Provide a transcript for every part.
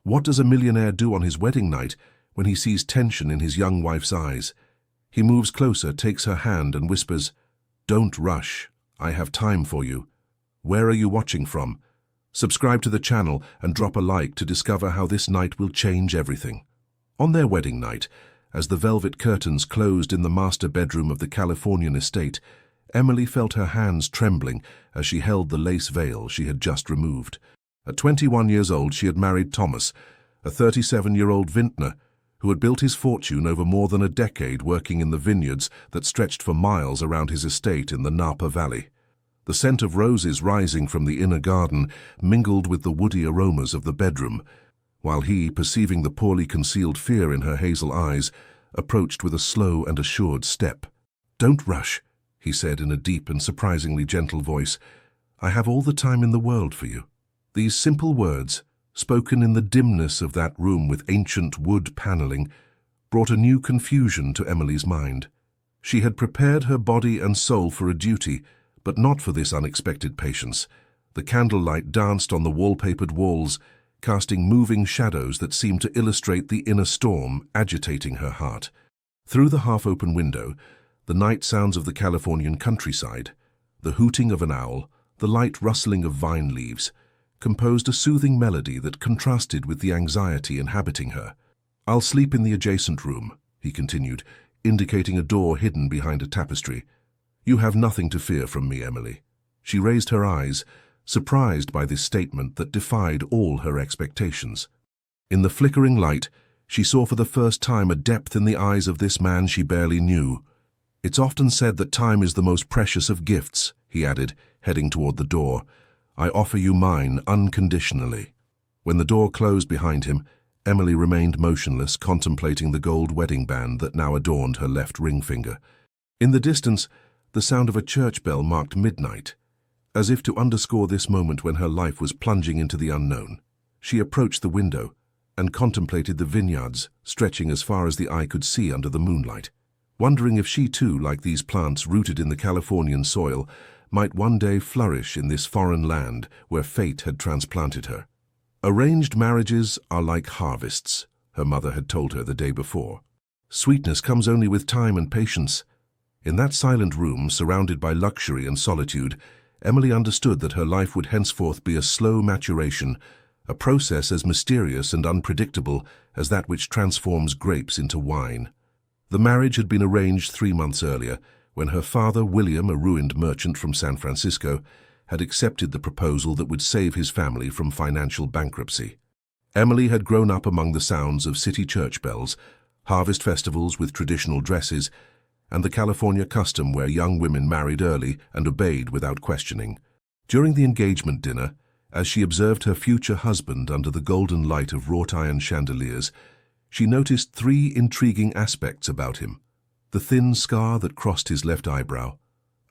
What does a millionaire do on his wedding night when he sees tension in his young wife's eyes? He moves closer, takes her hand and whispers, "Don't rush. I have time for you. Where are you watching from? Subscribe to the channel and drop a like to discover how this night will change everything." On their wedding night, as the velvet curtains closed in the master bedroom of the Californian estate, Emily felt her hands trembling as she held the lace veil she had just removed. At 21 years old, she had married Thomas, a 37-year-old vintner who had built his fortune over more than a decade working in the vineyards that stretched for miles around his estate in the Napa Valley. The scent of roses rising from the inner garden mingled with the woody aromas of the bedroom, while he, perceiving the poorly concealed fear in her hazel eyes, approached with a slow and assured step. "Don't rush," he said in a deep and surprisingly gentle voice. "I have all the time in the world for you." These simple words, spoken in the dimness of that room with ancient wood paneling, brought a new confusion to Emily's mind. She had prepared her body and soul for a duty, but not for this unexpected patience. The candlelight danced on the wallpapered walls, casting moving shadows that seemed to illustrate the inner storm agitating her heart. Through the half-open window, the night sounds of the Californian countryside, the hooting of an owl, the light rustling of vine leaves, composed a soothing melody that contrasted with the anxiety inhabiting her. "I'll sleep in the adjacent room," he continued, indicating a door hidden behind a tapestry. "You have nothing to fear from me, Emily." She raised her eyes, surprised by this statement that defied all her expectations. In the flickering light, she saw for the first time a depth in the eyes of this man she barely knew. "It's often said that time is the most precious of gifts," he added, heading toward the door. "I offer you mine unconditionally." When the door closed behind him, Emily remained motionless, contemplating the gold wedding band that now adorned her left ring finger. In the distance, the sound of a church bell marked midnight. As if to underscore this moment when her life was plunging into the unknown, she approached the window and contemplated the vineyards stretching as far as the eye could see under the moonlight, wondering if she too, like these plants rooted in the Californian soil, might one day flourish in this foreign land where fate had transplanted her. "Arranged marriages are like harvests," her mother had told her the day before. "Sweetness comes only with time and patience." In that silent room, surrounded by luxury and solitude, Emily understood that her life would henceforth be a slow maturation, a process as mysterious and unpredictable as that which transforms grapes into wine. The marriage had been arranged 3 months earlier, when her father, William, a ruined merchant from San Francisco, had accepted the proposal that would save his family from financial bankruptcy. Emily had grown up among the sounds of city church bells, harvest festivals with traditional dresses, and the California custom where young women married early and obeyed without questioning. During the engagement dinner, as she observed her future husband under the golden light of wrought-iron chandeliers, she noticed 3 intriguing aspects about him. The thin scar that crossed his left eyebrow,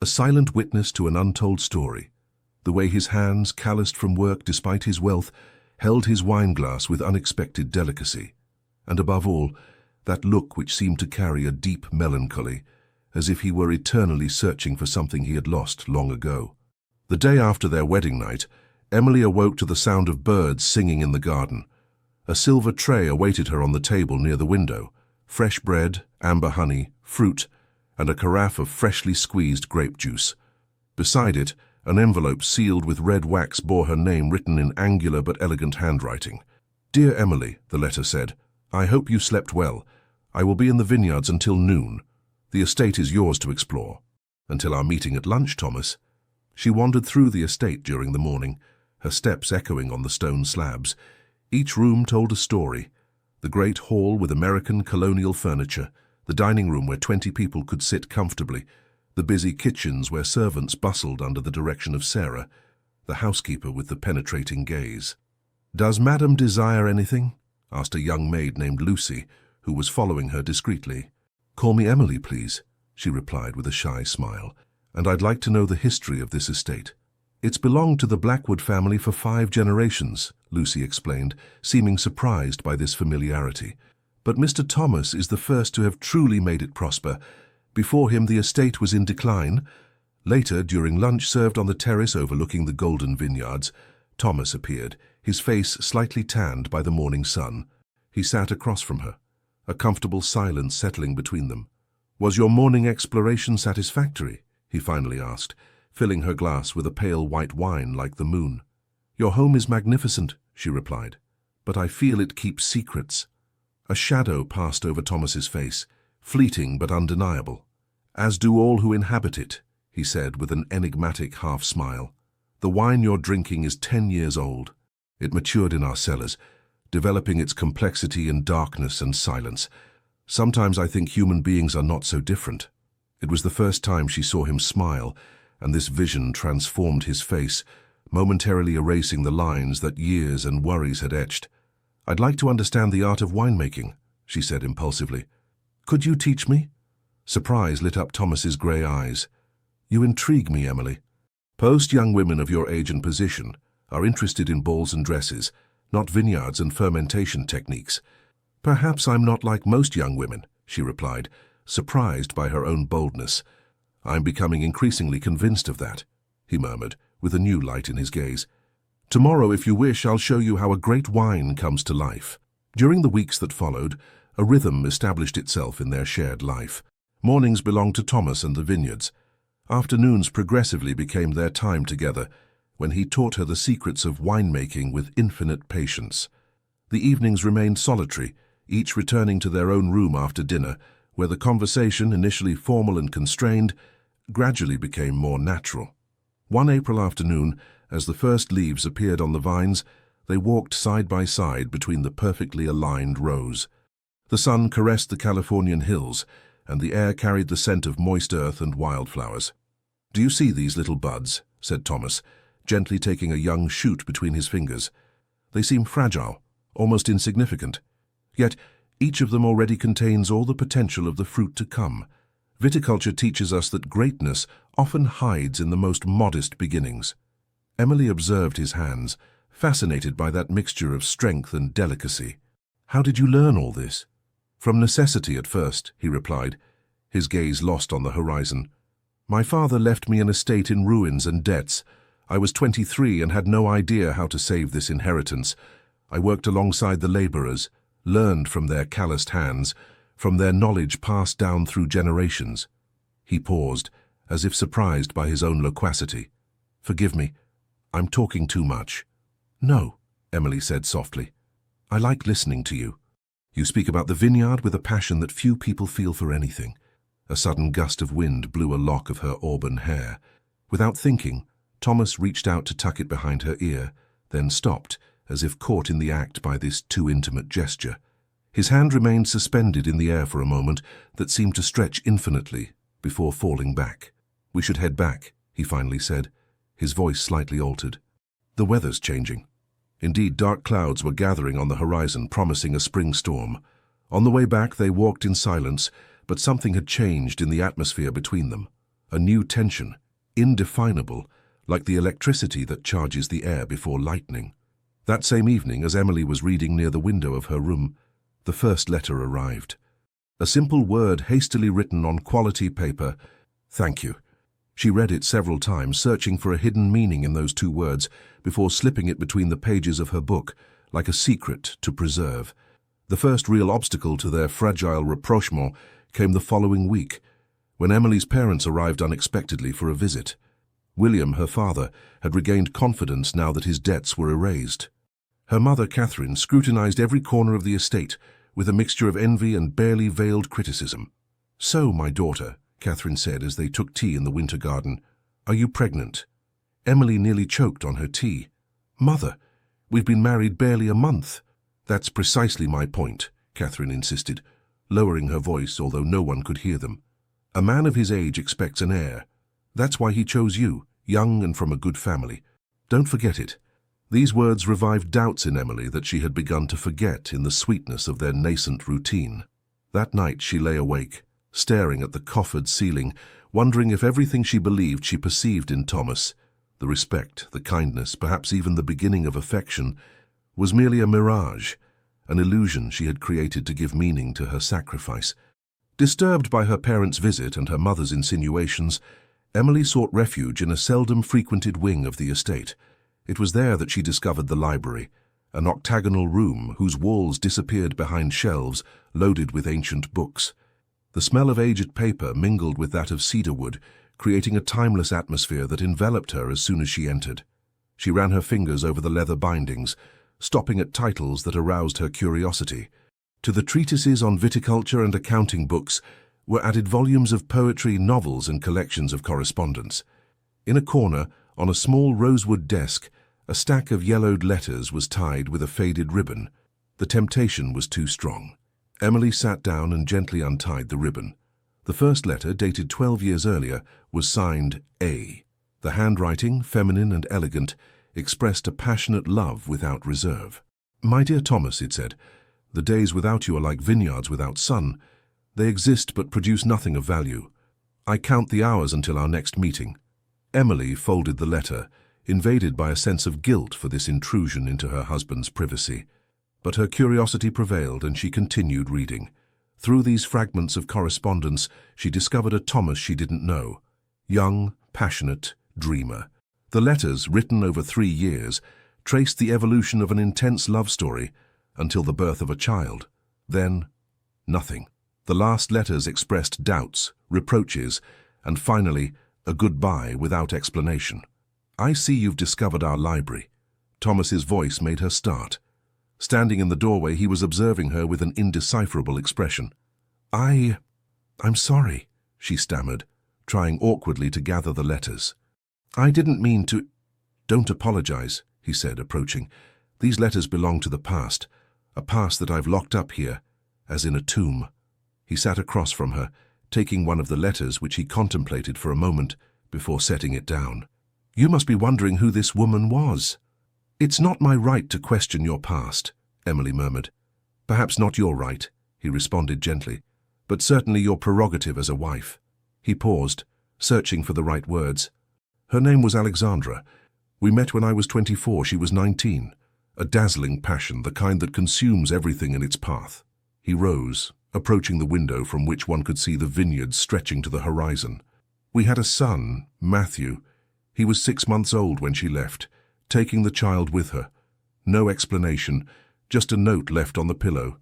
a silent witness to an untold story, the way his hands, calloused from work despite his wealth, held his wineglass with unexpected delicacy, and above all, that look which seemed to carry a deep melancholy, as if he were eternally searching for something he had lost long ago. The day after their wedding night, Emily awoke to the sound of birds singing in the garden. A silver tray awaited her on the table near the window, fresh bread, amber honey, fruit, and a carafe of freshly squeezed grape juice. Beside it, an envelope sealed with red wax bore her name written in angular but elegant handwriting. "Dear Emily," the letter said, "I hope you slept well. I will be in the vineyards until noon. The estate is yours to explore. Until our meeting at lunch, Thomas." She wandered through the estate during the morning, her steps echoing on the stone slabs. Each room told a story. The great hall with American colonial furniture, the dining room where 20 people could sit comfortably, the busy kitchens where servants bustled under the direction of Sarah, the housekeeper with the penetrating gaze. "Does Madam desire anything?" asked a young maid named Lucy, who was following her discreetly. "Call me Emily, please," she replied with a shy smile, "and I'd like to know the history of this estate." "It's belonged to the Blackwood family for 5 generations, Lucy explained, seeming surprised by this familiarity. "But Mr. Thomas is the first to have truly made it prosper. Before him the estate was in decline. Later, during lunch served on the terrace overlooking the golden vineyards, Thomas appeared, his face slightly tanned by the morning sun. He sat across from her, a comfortable silence settling between them. "Was your morning exploration satisfactory?" he finally asked, filling her glass with a pale white wine like the moon. "Your home is magnificent," she replied, "but I feel it keeps secrets." A shadow passed over Thomas's face, fleeting but undeniable. "As do all who inhabit it," he said with an enigmatic half-smile. "The wine you're drinking is 10 years old. It matured in our cellars, developing its complexity in darkness and silence. Sometimes I think human beings are not so different." It was the first time she saw him smile, and this vision transformed his face, momentarily erasing the lines that years and worries had etched. "I'd like to understand the art of winemaking," she said impulsively. "Could you teach me?" Surprise lit up Thomas's grey eyes. "You intrigue me, Emily. Most young women of your age and position are interested in balls and dresses, not vineyards and fermentation techniques." "Perhaps I'm not like most young women," she replied, surprised by her own boldness. "I'm becoming increasingly convinced of that," he murmured, with a new light in his gaze. "Tomorrow, if you wish, I'll show you how a great wine comes to life." During the weeks that followed, a rhythm established itself in their shared life. Mornings belonged to Thomas and the vineyards. Afternoons progressively became their time together, when he taught her the secrets of winemaking with infinite patience. The evenings remained solitary, each returning to their own room after dinner, where the conversation, initially formal and constrained, gradually became more natural. One April afternoon, as the first leaves appeared on the vines, they walked side by side between the perfectly aligned rows. The sun caressed the Californian hills, and the air carried the scent of moist earth and wildflowers. "Do you see these little buds?" said Thomas, gently taking a young shoot between his fingers. "They seem fragile, almost insignificant. Yet each of them already contains all the potential of the fruit to come. Viticulture teaches us that greatness often hides in the most modest beginnings." Emily observed his hands, fascinated by that mixture of strength and delicacy. "How did you learn all this?" "From necessity at first," he replied, his gaze lost on the horizon. "My father left me an estate in ruins and debts. I was 23 and had no idea how to save this inheritance. I worked alongside the laborers, learned from their calloused hands, from their knowledge passed down through generations." He paused, as if surprised by his own loquacity. "Forgive me, I'm talking too much." "No," Emily said softly. "I like listening to you. You speak about the vineyard with a passion that few people feel for anything." A sudden gust of wind blew a lock of her auburn hair. Without thinking, Thomas reached out to tuck it behind her ear, then stopped, as if caught in the act by this too intimate gesture. His hand remained suspended in the air for a moment that seemed to stretch infinitely before falling back. "We should head back," he finally said, his voice slightly altered. "The weather's changing." Indeed, dark clouds were gathering on the horizon, promising a spring storm. On the way back, they walked in silence, but something had changed in the atmosphere between them. A new tension, indefinable, like the electricity that charges the air before lightning. That same evening, as Emily was reading near the window of her room, the first letter arrived. A simple word hastily written on quality paper, "Thank you." She read it several times, searching for a hidden meaning in those two words, before slipping it between the pages of her book, like a secret to preserve. The first real obstacle to their fragile rapprochement came the following week, when Emily's parents arrived unexpectedly for a visit. William, her father, had regained confidence now that his debts were erased. Her mother, Catherine, scrutinized every corner of the estate, with a mixture of envy and barely veiled criticism. "So, my daughter," Catherine said as they took tea in the winter garden, "are you pregnant?" Emily nearly choked on her tea. "Mother, we've been married barely a month." "That's precisely my point," Catherine insisted, lowering her voice although no one could hear them. "A man of his age expects an heir. That's why he chose you, young and from a good family. Don't forget it." These words revived doubts in Emily that she had begun to forget in the sweetness of their nascent routine. That night she lay awake, staring at the coffered ceiling, wondering if everything she believed she perceived in Thomas, the respect, the kindness, perhaps even the beginning of affection, was merely a mirage, an illusion she had created to give meaning to her sacrifice. Disturbed by her parents' visit and her mother's insinuations, Emily sought refuge in a seldom frequented wing of the estate. It was there that she discovered the library, an octagonal room whose walls disappeared behind shelves loaded with ancient books. The smell of aged paper mingled with that of cedarwood, creating a timeless atmosphere that enveloped her as soon as she entered. She ran her fingers over the leather bindings, stopping at titles that aroused her curiosity. To the treatises on viticulture and accounting books were added volumes of poetry, novels, and collections of correspondence. In a corner, on a small rosewood desk, a stack of yellowed letters was tied with a faded ribbon. The temptation was too strong. Emily sat down and gently untied the ribbon. The first letter, dated 12 years earlier, was signed A. The handwriting, feminine and elegant, expressed a passionate love without reserve. "My dear Thomas," it said, "the days without you are like vineyards without sun. They exist but produce nothing of value. I count the hours until our next meeting." Emily folded the letter, invaded by a sense of guilt for this intrusion into her husband's privacy. But her curiosity prevailed and she continued reading. Through these fragments of correspondence, she discovered a Thomas she didn't know. Young, passionate, dreamer. The letters, written over 3 years, traced the evolution of an intense love story until the birth of a child. Then, nothing. The last letters expressed doubts, reproaches, and finally, a goodbye without explanation. "I see you've discovered our library." Thomas's voice made her start. Standing in the doorway, he was observing her with an indecipherable expression. I'm sorry," she stammered, trying awkwardly to gather the letters. "I didn't mean to—" "Don't apologize," he said, approaching. "These letters belong to the past, a past that I've locked up here, as in a tomb." He sat across from her, taking one of the letters which he contemplated for a moment before setting it down. "You must be wondering who this woman was." "It's not my right to question your past," Emily murmured. "Perhaps not your right," he responded gently, "but certainly your prerogative as a wife." He paused, searching for the right words. "Her name was Alexandra. We met when I was 24, she was 19. A dazzling passion, the kind that consumes everything in its path." He rose, approaching the window from which one could see the vineyards stretching to the horizon. "We had a son, Matthew. He was 6 months old when she left, taking the child with her. No explanation, just a note left on the pillow.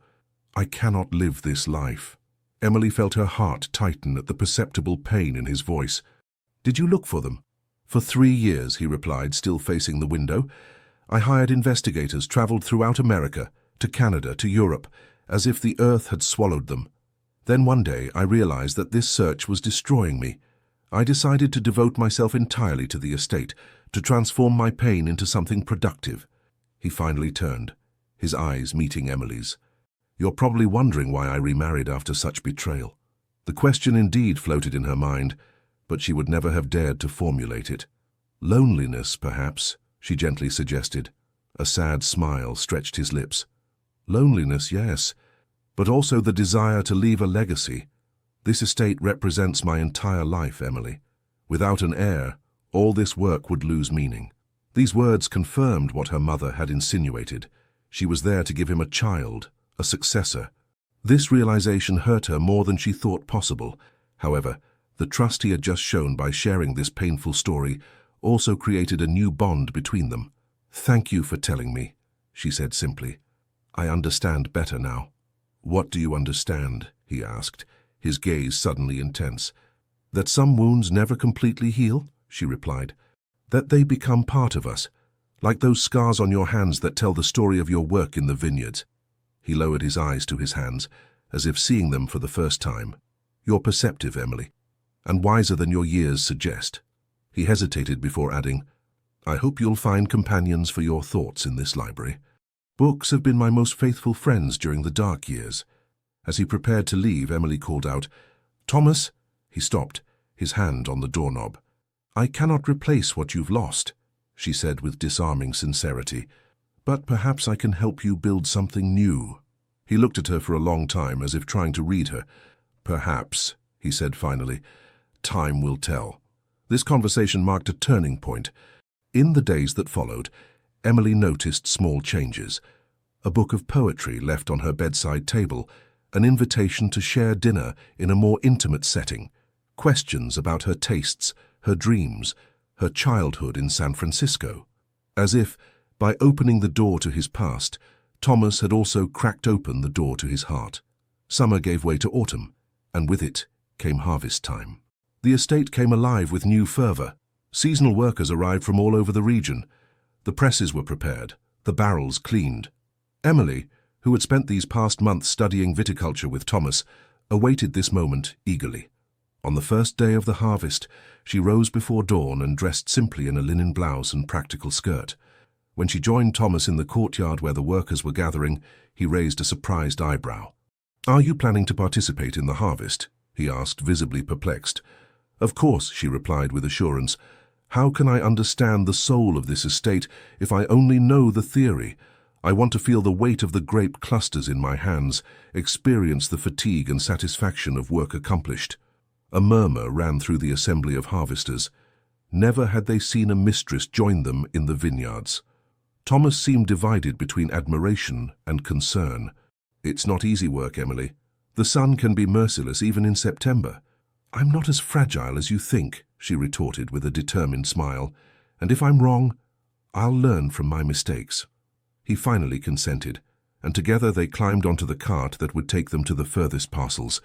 I cannot live this life." Emily felt her heart tighten at the perceptible pain in his voice. "Did you look for them?" "For 3 years," he replied, still facing the window. "I hired investigators, traveled throughout America, to Canada, to Europe, as if the earth had swallowed them. Then one day I realized that this search was destroying me. I decided to devote myself entirely to the estate, to transform my pain into something productive." He finally turned, his eyes meeting Emily's. "You're probably wondering why I remarried after such betrayal." The question indeed floated in her mind, but she would never have dared to formulate it. "Loneliness, perhaps," she gently suggested. A sad smile stretched his lips. "Loneliness, yes, but also the desire to leave a legacy. This estate represents my entire life, Emily. Without an heir, all this work would lose meaning." These words confirmed what her mother had insinuated. She was there to give him a child, a successor. This realization hurt her more than she thought possible. However, the trust he had just shown by sharing this painful story also created a new bond between them. "Thank you for telling me," she said simply. "I understand better now." "What do you understand?" he asked, his gaze suddenly intense. "That some wounds never completely heal," she replied. "That they become part of us, like those scars on your hands that tell the story of your work in the vineyards." He lowered his eyes to his hands, as if seeing them for the first time. "You're perceptive, Emily, and wiser than your years suggest." He hesitated before adding, "I hope you'll find companions for your thoughts in this library. Books have been my most faithful friends during the dark years." As he prepared to leave, Emily called out, "Thomas!" He stopped, his hand on the doorknob. "I cannot replace what you've lost," she said with disarming sincerity, "but perhaps I can help you build something new." He looked at her for a long time, as if trying to read her. "Perhaps," he said finally. "Time will tell." This conversation marked a turning point. In the days that followed, Emily noticed small changes. A book of poetry left on her bedside table, an invitation to share dinner in a more intimate setting, questions about her tastes, her dreams, her childhood in San Francisco. As if, By opening the door to his past, Thomas had also cracked open the door to his heart. Summer gave way to autumn, and with it came harvest time. The estate came alive with new fervor. Seasonal workers arrived from all over the region. The presses were prepared, the barrels cleaned. Emily, who had spent these past months studying viticulture with Thomas, awaited this moment eagerly. On the first day of the harvest, she rose before dawn and dressed simply in a linen blouse and practical skirt. When she joined Thomas in the courtyard where the workers were gathering, he raised a surprised eyebrow. "Are you planning to participate in the harvest?" he asked, visibly perplexed. "Of course," she replied with assurance. "How can I understand the soul of this estate if I only know the theory? I want to feel the weight of the grape clusters in my hands, experience the fatigue and satisfaction of work accomplished." A murmur ran through the assembly of harvesters. Never had they seen a mistress join them in the vineyards. Thomas seemed divided between admiration and concern. "It's not easy work, Emily. The sun can be merciless even in September." "I'm not as fragile as you think," she retorted with a determined smile. "And if I'm wrong, I'll learn from my mistakes." He finally consented, and together they climbed onto the cart that would take them to the furthest parcels.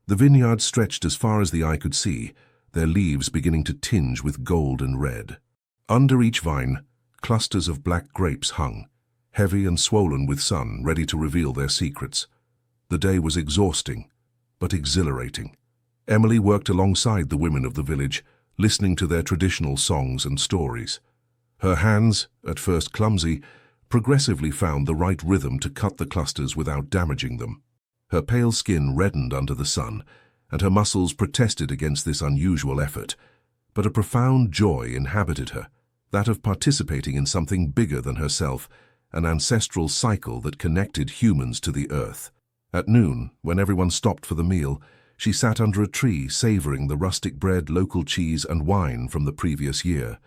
The vineyards stretched as far as the eye could see, their leaves beginning to tinge with gold and red. Under each vine, clusters of black grapes hung, heavy and swollen with sun, ready to reveal their secrets. The day was exhausting, but exhilarating. Emily worked alongside the women of the village, listening to their traditional songs and stories. Her hands, at first clumsy, progressively found the right rhythm to cut the clusters without damaging them. Her pale skin reddened under the sun, and her muscles protested against this unusual effort. But a profound joy inhabited her, that of participating in something bigger than herself, an ancestral cycle that connected humans to the earth. At noon, when everyone stopped for the meal, she sat under a tree savoring the rustic bread, local cheese, and wine from the previous year.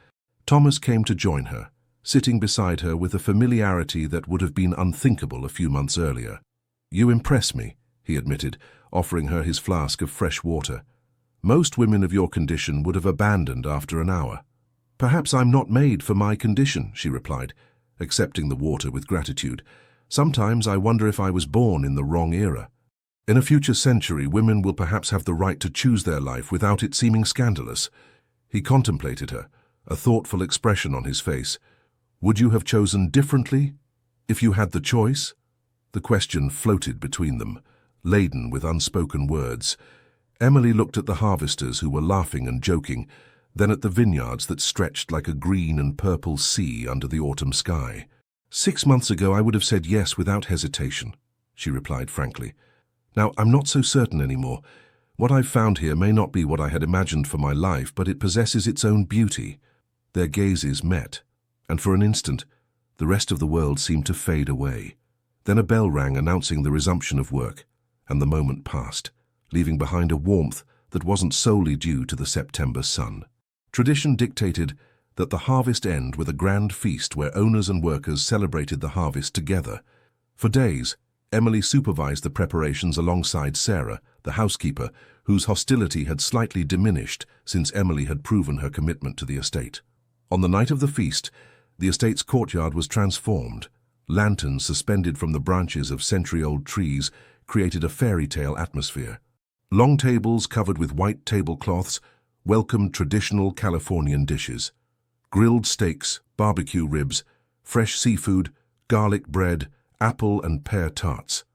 Thomas came to join her, sitting beside her with a familiarity that would have been unthinkable a few months earlier. "You impress me," he admitted, offering her his flask of fresh water. "Most women of your condition would have abandoned after an hour." "Perhaps I'm not made for my condition," she replied, accepting the water with gratitude. "Sometimes I wonder if I was born in the wrong era. In a future century, women will perhaps have the right to choose their life without it seeming scandalous." He contemplated her, a thoughtful expression on his face. "Would you have chosen differently if you had the choice?" The question floated between them, laden with unspoken words. Emily looked at the harvesters who were laughing and joking, then at the vineyards that stretched like a green and purple sea under the autumn sky. "6 months ago I would have said yes without hesitation," she replied frankly. "Now I'm not so certain anymore. What I've found here may not be what I had imagined for my life, but it possesses its own beauty." Their gazes met, and for an instant, the rest of the world seemed to fade away. Then a bell rang announcing the resumption of work, and the moment passed, leaving behind a warmth that wasn't solely due to the September sun. Tradition dictated that the harvest end with a grand feast where owners and workers celebrated the harvest together. For days, Emily supervised the preparations alongside Sarah, the housekeeper, whose hostility had slightly diminished since Emily had proven her commitment to the estate. On the night of the feast, the estate's courtyard was transformed. Lanterns suspended from the branches of century-old trees created a fairy tale atmosphere. Long tables covered with white tablecloths welcomed traditional Californian dishes. Grilled steaks, barbecue ribs, fresh seafood, garlic bread, apple and pear tarts.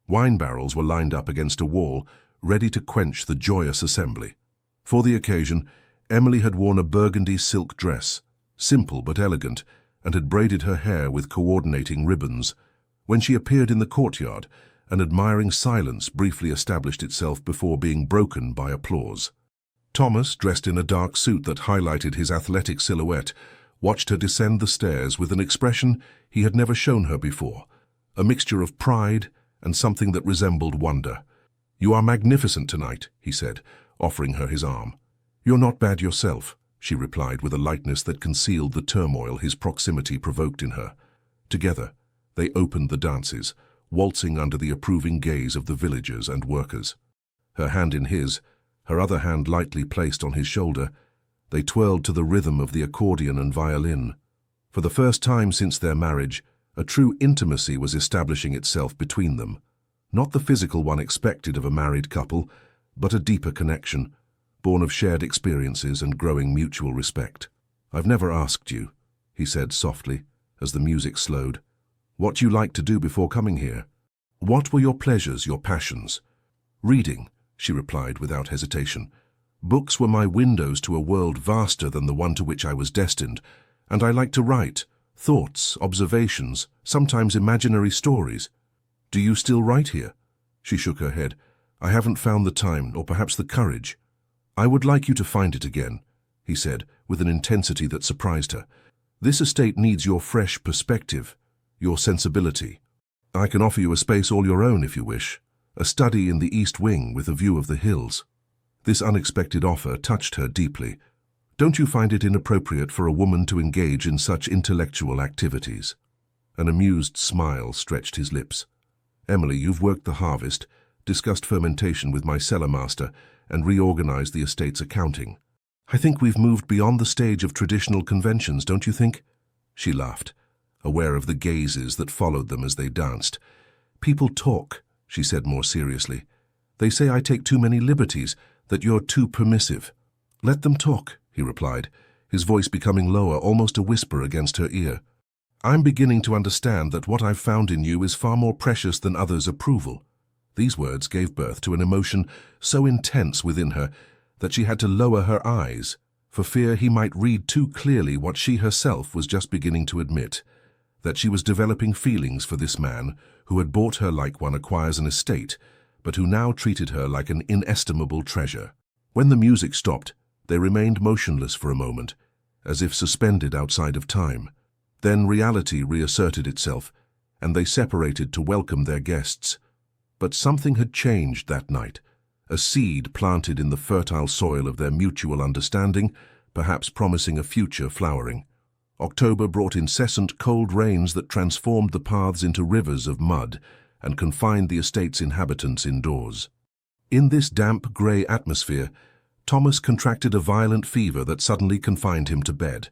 Wine barrels were lined up against a wall, ready to quench the joyous assembly. For the occasion, Emily had worn a burgundy silk dress, simple but elegant, and had braided her hair with coordinating ribbons. When she appeared in the courtyard, an admiring silence briefly established itself before being broken by applause. Thomas, dressed in a dark suit that highlighted his athletic silhouette, watched her descend the stairs with an expression he had never shown her before, a mixture of pride and something that resembled wonder. "You are magnificent tonight," he said, offering her his arm. "You're not bad yourself," she replied with a lightness that concealed the turmoil his proximity provoked in her. Together, they opened the dances, waltzing under the approving gaze of the villagers and workers. Her hand in his, her other hand lightly placed on his shoulder, they twirled to the rhythm of the accordion and violin. For the first time since their marriage, a true intimacy was establishing itself between them. Not the physical one expected of a married couple, but a deeper connection, born of shared experiences and growing mutual respect. "I've never asked you," he said softly, as the music slowed, "what you like to do before coming here. What were your pleasures, your passions?" "Reading," she replied without hesitation. "Books were my windows to a world vaster than the one to which I was destined, and I like to write, thoughts, observations, sometimes imaginary stories." "Do you still write here?" She shook her head. "I haven't found the time, or perhaps the courage." "I would like you to find it again," he said, with an intensity that surprised her. "This estate needs your fresh perspective, your sensibility. I can offer you a space all your own if you wish, a study in the East Wing with a view of the hills." This unexpected offer touched her deeply. "Don't you find it inappropriate for a woman to engage in such intellectual activities?" An amused smile stretched his lips. "Emily, you've worked the harvest, discussed fermentation with my cellar master, and reorganized the estate's accounting. I think we've moved beyond the stage of traditional conventions, don't you think?" She laughed, aware of the gazes that followed them as they danced. "People talk," she said more seriously. "They say I take too many liberties, that you're too permissive." "Let them talk," he replied, his voice becoming lower, almost a whisper against her ear. "I'm beginning to understand that what I've found in you is far more precious than others' approval." These words gave birth to an emotion so intense within her that she had to lower her eyes, for fear he might read too clearly what she herself was just beginning to admit, that she was developing feelings for this man who had bought her like one acquires an estate, but who now treated her like an inestimable treasure. When the music stopped, they remained motionless for a moment, as if suspended outside of time. Then reality reasserted itself, and they separated to welcome their guests. But something had changed that night, a seed planted in the fertile soil of their mutual understanding, perhaps promising a future flowering. October brought incessant cold rains that transformed the paths into rivers of mud and confined the estate's inhabitants indoors. In this damp, grey atmosphere, Thomas contracted a violent fever that suddenly confined him to bed.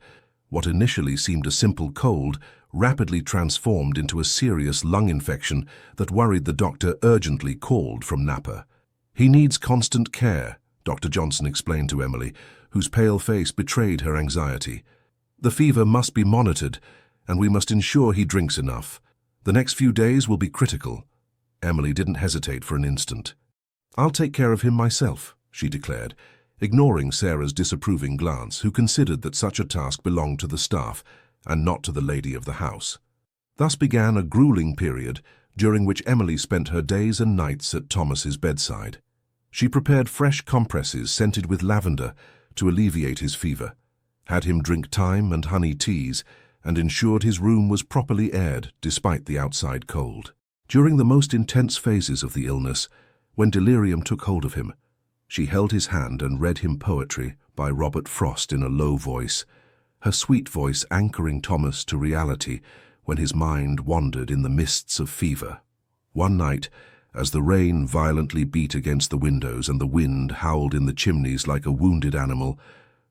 What initially seemed a simple cold rapidly transformed into a serious lung infection that worried the doctor urgently called from Napa. "He needs constant care," Dr. Johnson explained to Emily, whose pale face betrayed her anxiety. "The fever must be monitored, and we must ensure he drinks enough. The next few days will be critical." Emily didn't hesitate for an instant. "I'll take care of him myself," she declared, ignoring Sarah's disapproving glance, who considered that such a task belonged to the staff and not to the lady of the house. Thus began a grueling period during which Emily spent her days and nights at Thomas's bedside. She prepared fresh compresses scented with lavender to alleviate his fever, had him drink thyme and honey teas, and ensured his room was properly aired despite the outside cold. During the most intense phases of the illness, when delirium took hold of him, she held his hand and read him poetry by Robert Frost in a low voice, her sweet voice anchoring Thomas to reality when his mind wandered in the mists of fever. One night, as the rain violently beat against the windows and the wind howled in the chimneys like a wounded animal,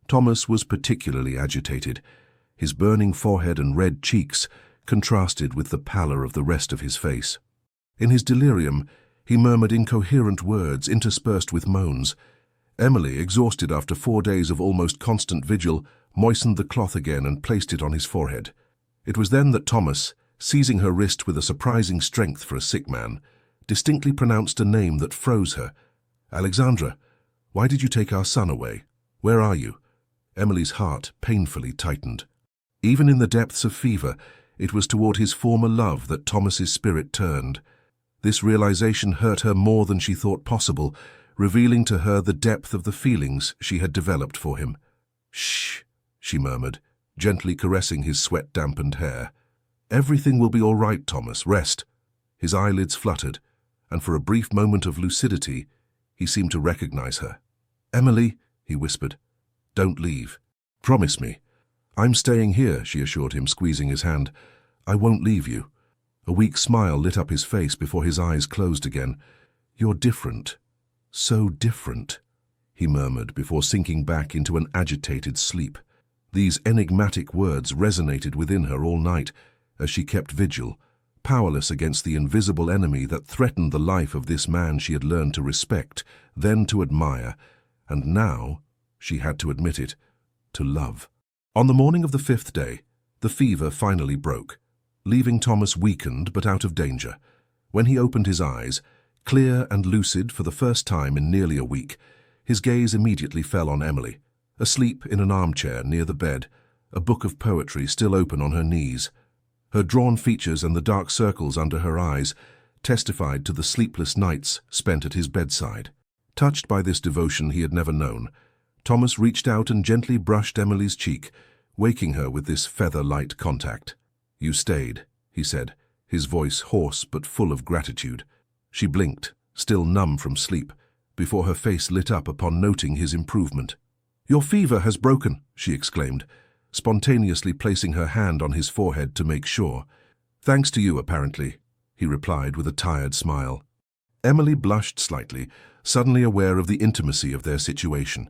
Thomas was particularly agitated. His burning forehead and red cheeks contrasted with the pallor of the rest of his face. In his delirium, he murmured incoherent words interspersed with moans. Emily, exhausted after 4 days of almost constant vigil, moistened the cloth again and placed it on his forehead. It was then that Thomas, seizing her wrist with a surprising strength for a sick man, distinctly pronounced a name that froze her. "Alexandra, why did you take our son away? Where are you?" Emily's heart painfully tightened. Even in the depths of fever, it was toward his former love that Thomas's spirit turned. This realization hurt her more than she thought possible, revealing to her the depth of the feelings she had developed for him. "Shh," she murmured, gently caressing his sweat-dampened hair. "Everything will be all right, Thomas. Rest." His eyelids fluttered, and for a brief moment of lucidity, he seemed to recognize her. "Emily," he whispered, "don't leave. Promise me." "I'm staying here," she assured him, squeezing his hand. "I won't leave you." A weak smile lit up his face before his eyes closed again. "You're different. So different," he murmured before sinking back into an agitated sleep. These enigmatic words resonated within her all night as she kept vigil, powerless against the invisible enemy that threatened the life of this man she had learned to respect, then to admire, and now, she had to admit it, to love. On the morning of the 5th day, the fever finally broke, leaving Thomas weakened but out of danger. When he opened his eyes, clear and lucid for the first time in nearly a week, his gaze immediately fell on Emily, asleep in an armchair near the bed, a book of poetry still open on her knees. Her drawn features and the dark circles under her eyes testified to the sleepless nights spent at his bedside. Touched by this devotion he had never known, Thomas reached out and gently brushed Emily's cheek, waking her with this feather-light contact. "You stayed," he said, his voice hoarse but full of gratitude. She blinked, still numb from sleep, before her face lit up upon noting his improvement. "Your fever has broken," she exclaimed, spontaneously placing her hand on his forehead to make sure. "Thanks to you, apparently," he replied with a tired smile. Emily blushed slightly, suddenly aware of the intimacy of their situation.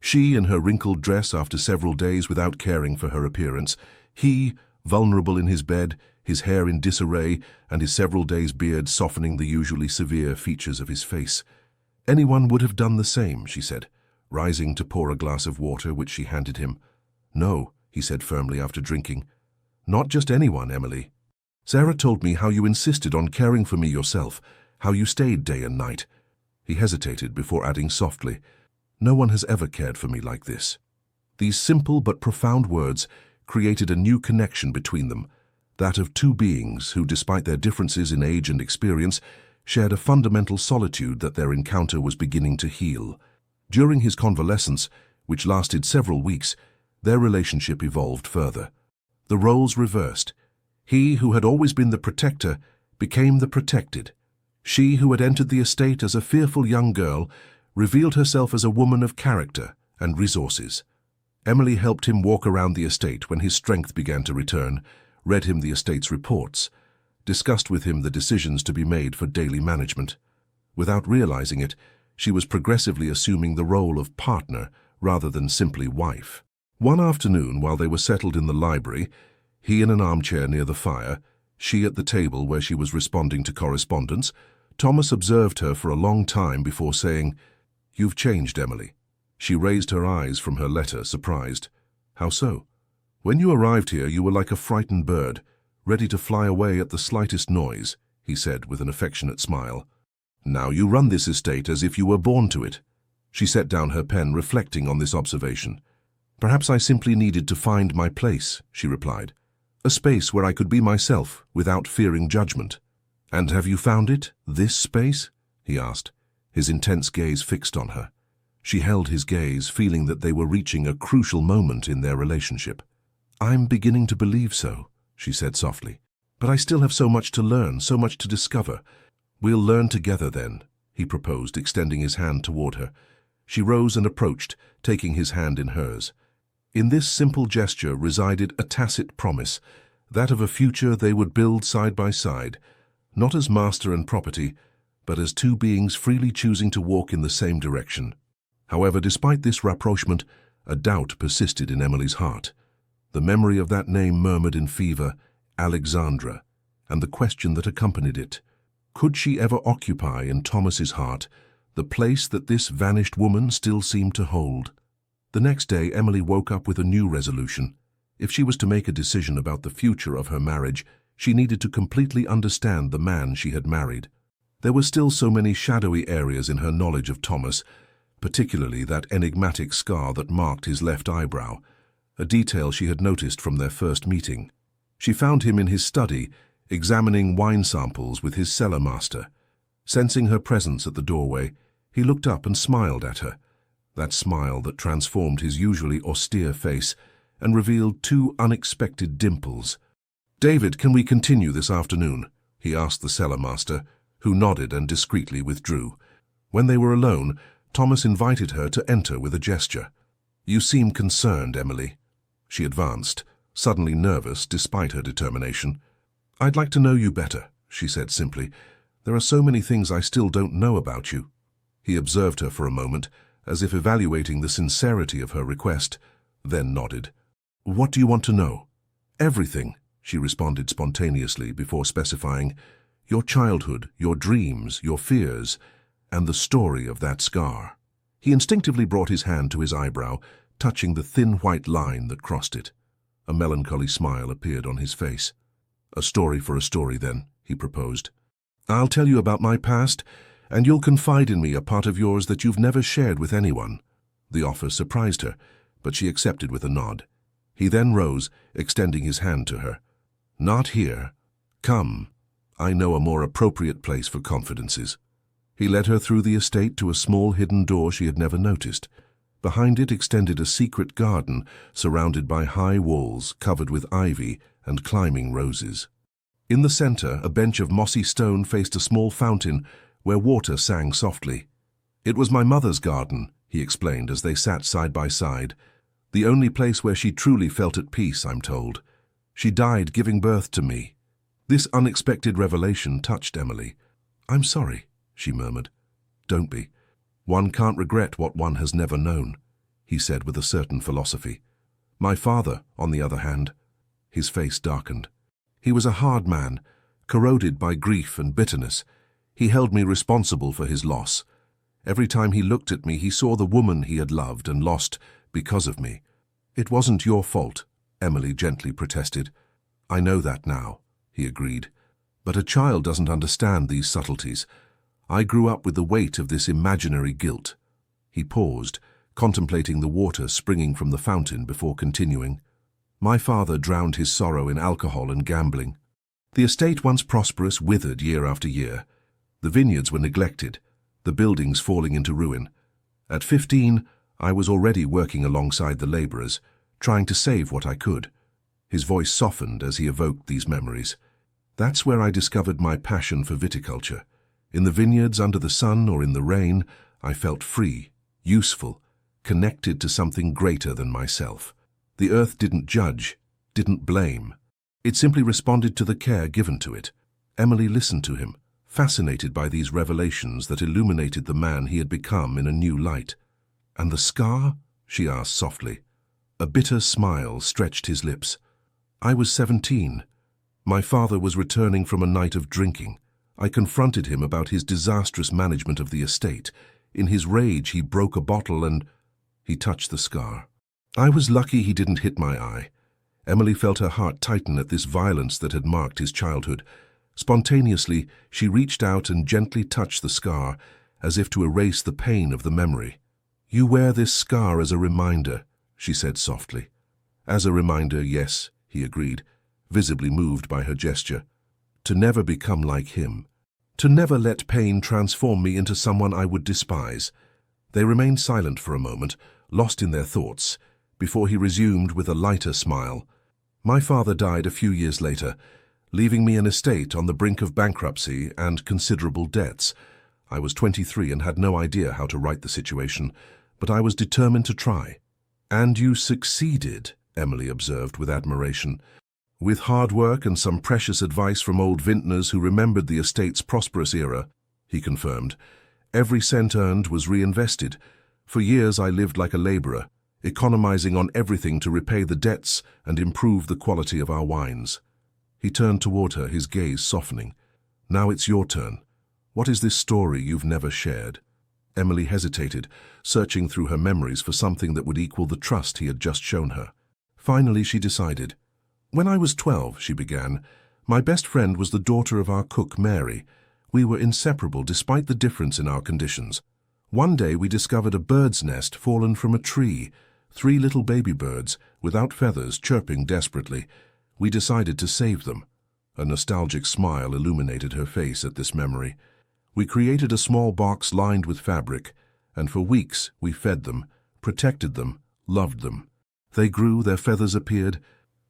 She in her wrinkled dress after several days without caring for her appearance, he, vulnerable in his bed, his hair in disarray, and his several days' beard softening the usually severe features of his face. "Anyone would have done the same," she said, rising to pour a glass of water which she handed him. "No," he said firmly after drinking. "Not just anyone, Emily. Sarah told me how you insisted on caring for me yourself, how you stayed day and night." He hesitated before adding softly, "No one has ever cared for me like this." These simple but profound words created a new connection between them, that of two beings who, despite their differences in age and experience, shared a fundamental solitude that their encounter was beginning to heal. During his convalescence, which lasted several weeks, their relationship evolved further. The roles reversed. He who had always been the protector became the protected. She who had entered the estate as a fearful young girl revealed herself as a woman of character and resources. Emily helped him walk around the estate when his strength began to return, read him the estate's reports, discussed with him the decisions to be made for daily management. Without realizing it, she was progressively assuming the role of partner rather than simply wife. One afternoon, while they were settled in the library, he in an armchair near the fire, she at the table where she was responding to correspondence, Thomas observed her for a long time before saying, "You've changed, Emily." She raised her eyes from her letter, surprised. "How so?" "When you arrived here, you were like a frightened bird, ready to fly away at the slightest noise," he said with an affectionate smile. "Now you run this estate as if you were born to it." She set down her pen, reflecting on this observation. "Perhaps I simply needed to find my place," she replied. "A space where I could be myself without fearing judgment." "And have you found it, this space?" he asked, his intense gaze fixed on her. She held his gaze, feeling that they were reaching a crucial moment in their relationship. "I'm beginning to believe so," she said softly. "But I still have so much to learn, so much to discover." "We'll learn together then," he proposed, extending his hand toward her. She rose and approached, taking his hand in hers. In this simple gesture resided a tacit promise, that of a future they would build side by side, not as master and property, but as two beings freely choosing to walk in the same direction. However, despite this rapprochement, a doubt persisted in Emily's heart. The memory of that name murmured in fever, Alexandra, and the question that accompanied it. Could she ever occupy in Thomas's heart the place that this vanished woman still seemed to hold? The next day, Emily woke up with a new resolution. If she was to make a decision about the future of her marriage, she needed to completely understand the man she had married. There were still so many shadowy areas in her knowledge of Thomas, particularly that enigmatic scar that marked his left eyebrow, a detail she had noticed from their first meeting. She found him in his study, examining wine samples with his cellar master. Sensing her presence at the doorway, he looked up and smiled at her, that smile that transformed his usually austere face and revealed two unexpected dimples. "David, can we continue this afternoon?" he asked the cellar master, who nodded and discreetly withdrew. When they were alone, Thomas invited her to enter with a gesture. "You seem concerned, Emily." She advanced, suddenly nervous despite her determination. "I'd like to know you better," she said simply. "There are so many things I still don't know about you." He observed her for a moment, as if evaluating the sincerity of her request, then nodded. What do you want to know? Everything, she responded spontaneously before specifying. Your childhood, your dreams, your fears, and the story of that scar. He instinctively brought his hand to his eyebrow, touching the thin white line that crossed it. A melancholy smile appeared on his face. A story for a story, then, he proposed. I'll tell you about my past, and you'll confide in me a part of yours that you've never shared with anyone. The offer surprised her, but she accepted with a nod. He then rose, extending his hand to her. Not here. Come. I know a more appropriate place for confidences. He led her through the estate to a small hidden door she had never noticed. Behind it extended a secret garden surrounded by high walls covered with ivy and climbing roses. In the center, a bench of mossy stone faced a small fountain where water sang softly. It was my mother's garden, he explained as they sat side by side. The only place where she truly felt at peace, I'm told. She died giving birth to me. This unexpected revelation touched Emily. I'm sorry, she murmured. Don't be. One can't regret what one has never known, he said with a certain philosophy. My father, on the other hand, his face darkened. He was a hard man, corroded by grief and bitterness. He held me responsible for his loss. Every time he looked at me, he saw the woman he had loved and lost because of me. It wasn't your fault, Emily gently protested. I know that now, he agreed. But a child doesn't understand these subtleties. I grew up with the weight of this imaginary guilt. He paused, contemplating the water springing from the fountain before continuing. My father drowned his sorrow in alcohol and gambling. The estate, once prosperous, withered year after year. The vineyards were neglected, the buildings falling into ruin. At 15, I was already working alongside the laborers, trying to save what I could. His voice softened as he evoked these memories. That's where I discovered my passion for viticulture. In the vineyards, under the sun or in the rain, I felt free, useful, connected to something greater than myself. The earth didn't judge, didn't blame. It simply responded to the care given to it. Emily listened to him, fascinated by these revelations that illuminated the man he had become in a new light. And the scar? She asked softly. A bitter smile stretched his lips. I was 17. My father was returning from a night of drinking. I confronted him about his disastrous management of the estate. In his rage, he broke a bottle and... He touched the scar. I was lucky he didn't hit my eye. Emily felt her heart tighten at this violence that had marked his childhood. Spontaneously, she reached out and gently touched the scar, as if to erase the pain of the memory. You wear this scar as a reminder, she said softly. As a reminder, yes, he agreed, visibly moved by her gesture. To never become like him. To never let pain transform me into someone I would despise. They remained silent for a moment, lost in their thoughts, before he resumed with a lighter smile. My father died a few years later, leaving me an estate on the brink of bankruptcy and considerable debts. I was 23 and had no idea how to right the situation, but I was determined to try. And you succeeded, Emily observed with admiration. With hard work and some precious advice from old vintners who remembered the estate's prosperous era, he confirmed. Every cent earned was reinvested. For years I lived like a laborer, economizing on everything to repay the debts and improve the quality of our wines. He turned toward her, his gaze softening. Now it's your turn. What is this story you've never shared? Emily hesitated, searching through her memories for something that would equal the trust he had just shown her. Finally, she decided. When I was 12, she began, my best friend was the daughter of our cook, Mary. We were inseparable despite the difference in our conditions. One day we discovered a bird's nest fallen from a tree, 3 little baby birds, without feathers, chirping desperately. We decided to save them. A nostalgic smile illuminated her face at this memory. We created a small box lined with fabric, and for weeks we fed them, protected them, loved them. They grew, their feathers appeared.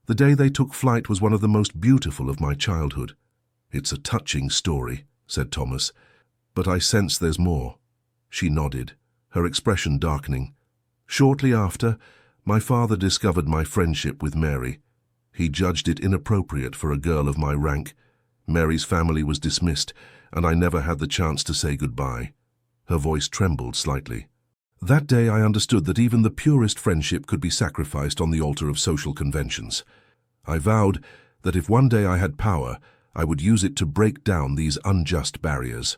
The day they took flight was one of the most beautiful of my childhood. It's a touching story, said Thomas, but I sense there's more. She nodded, her expression darkening. Shortly after, my father discovered my friendship with Mary. He judged it inappropriate for a girl of my rank. Mary's family was dismissed, and I never had the chance to say goodbye. Her voice trembled slightly. That day I understood that even the purest friendship could be sacrificed on the altar of social conventions. I vowed that if one day I had power, I would use it to break down these unjust barriers.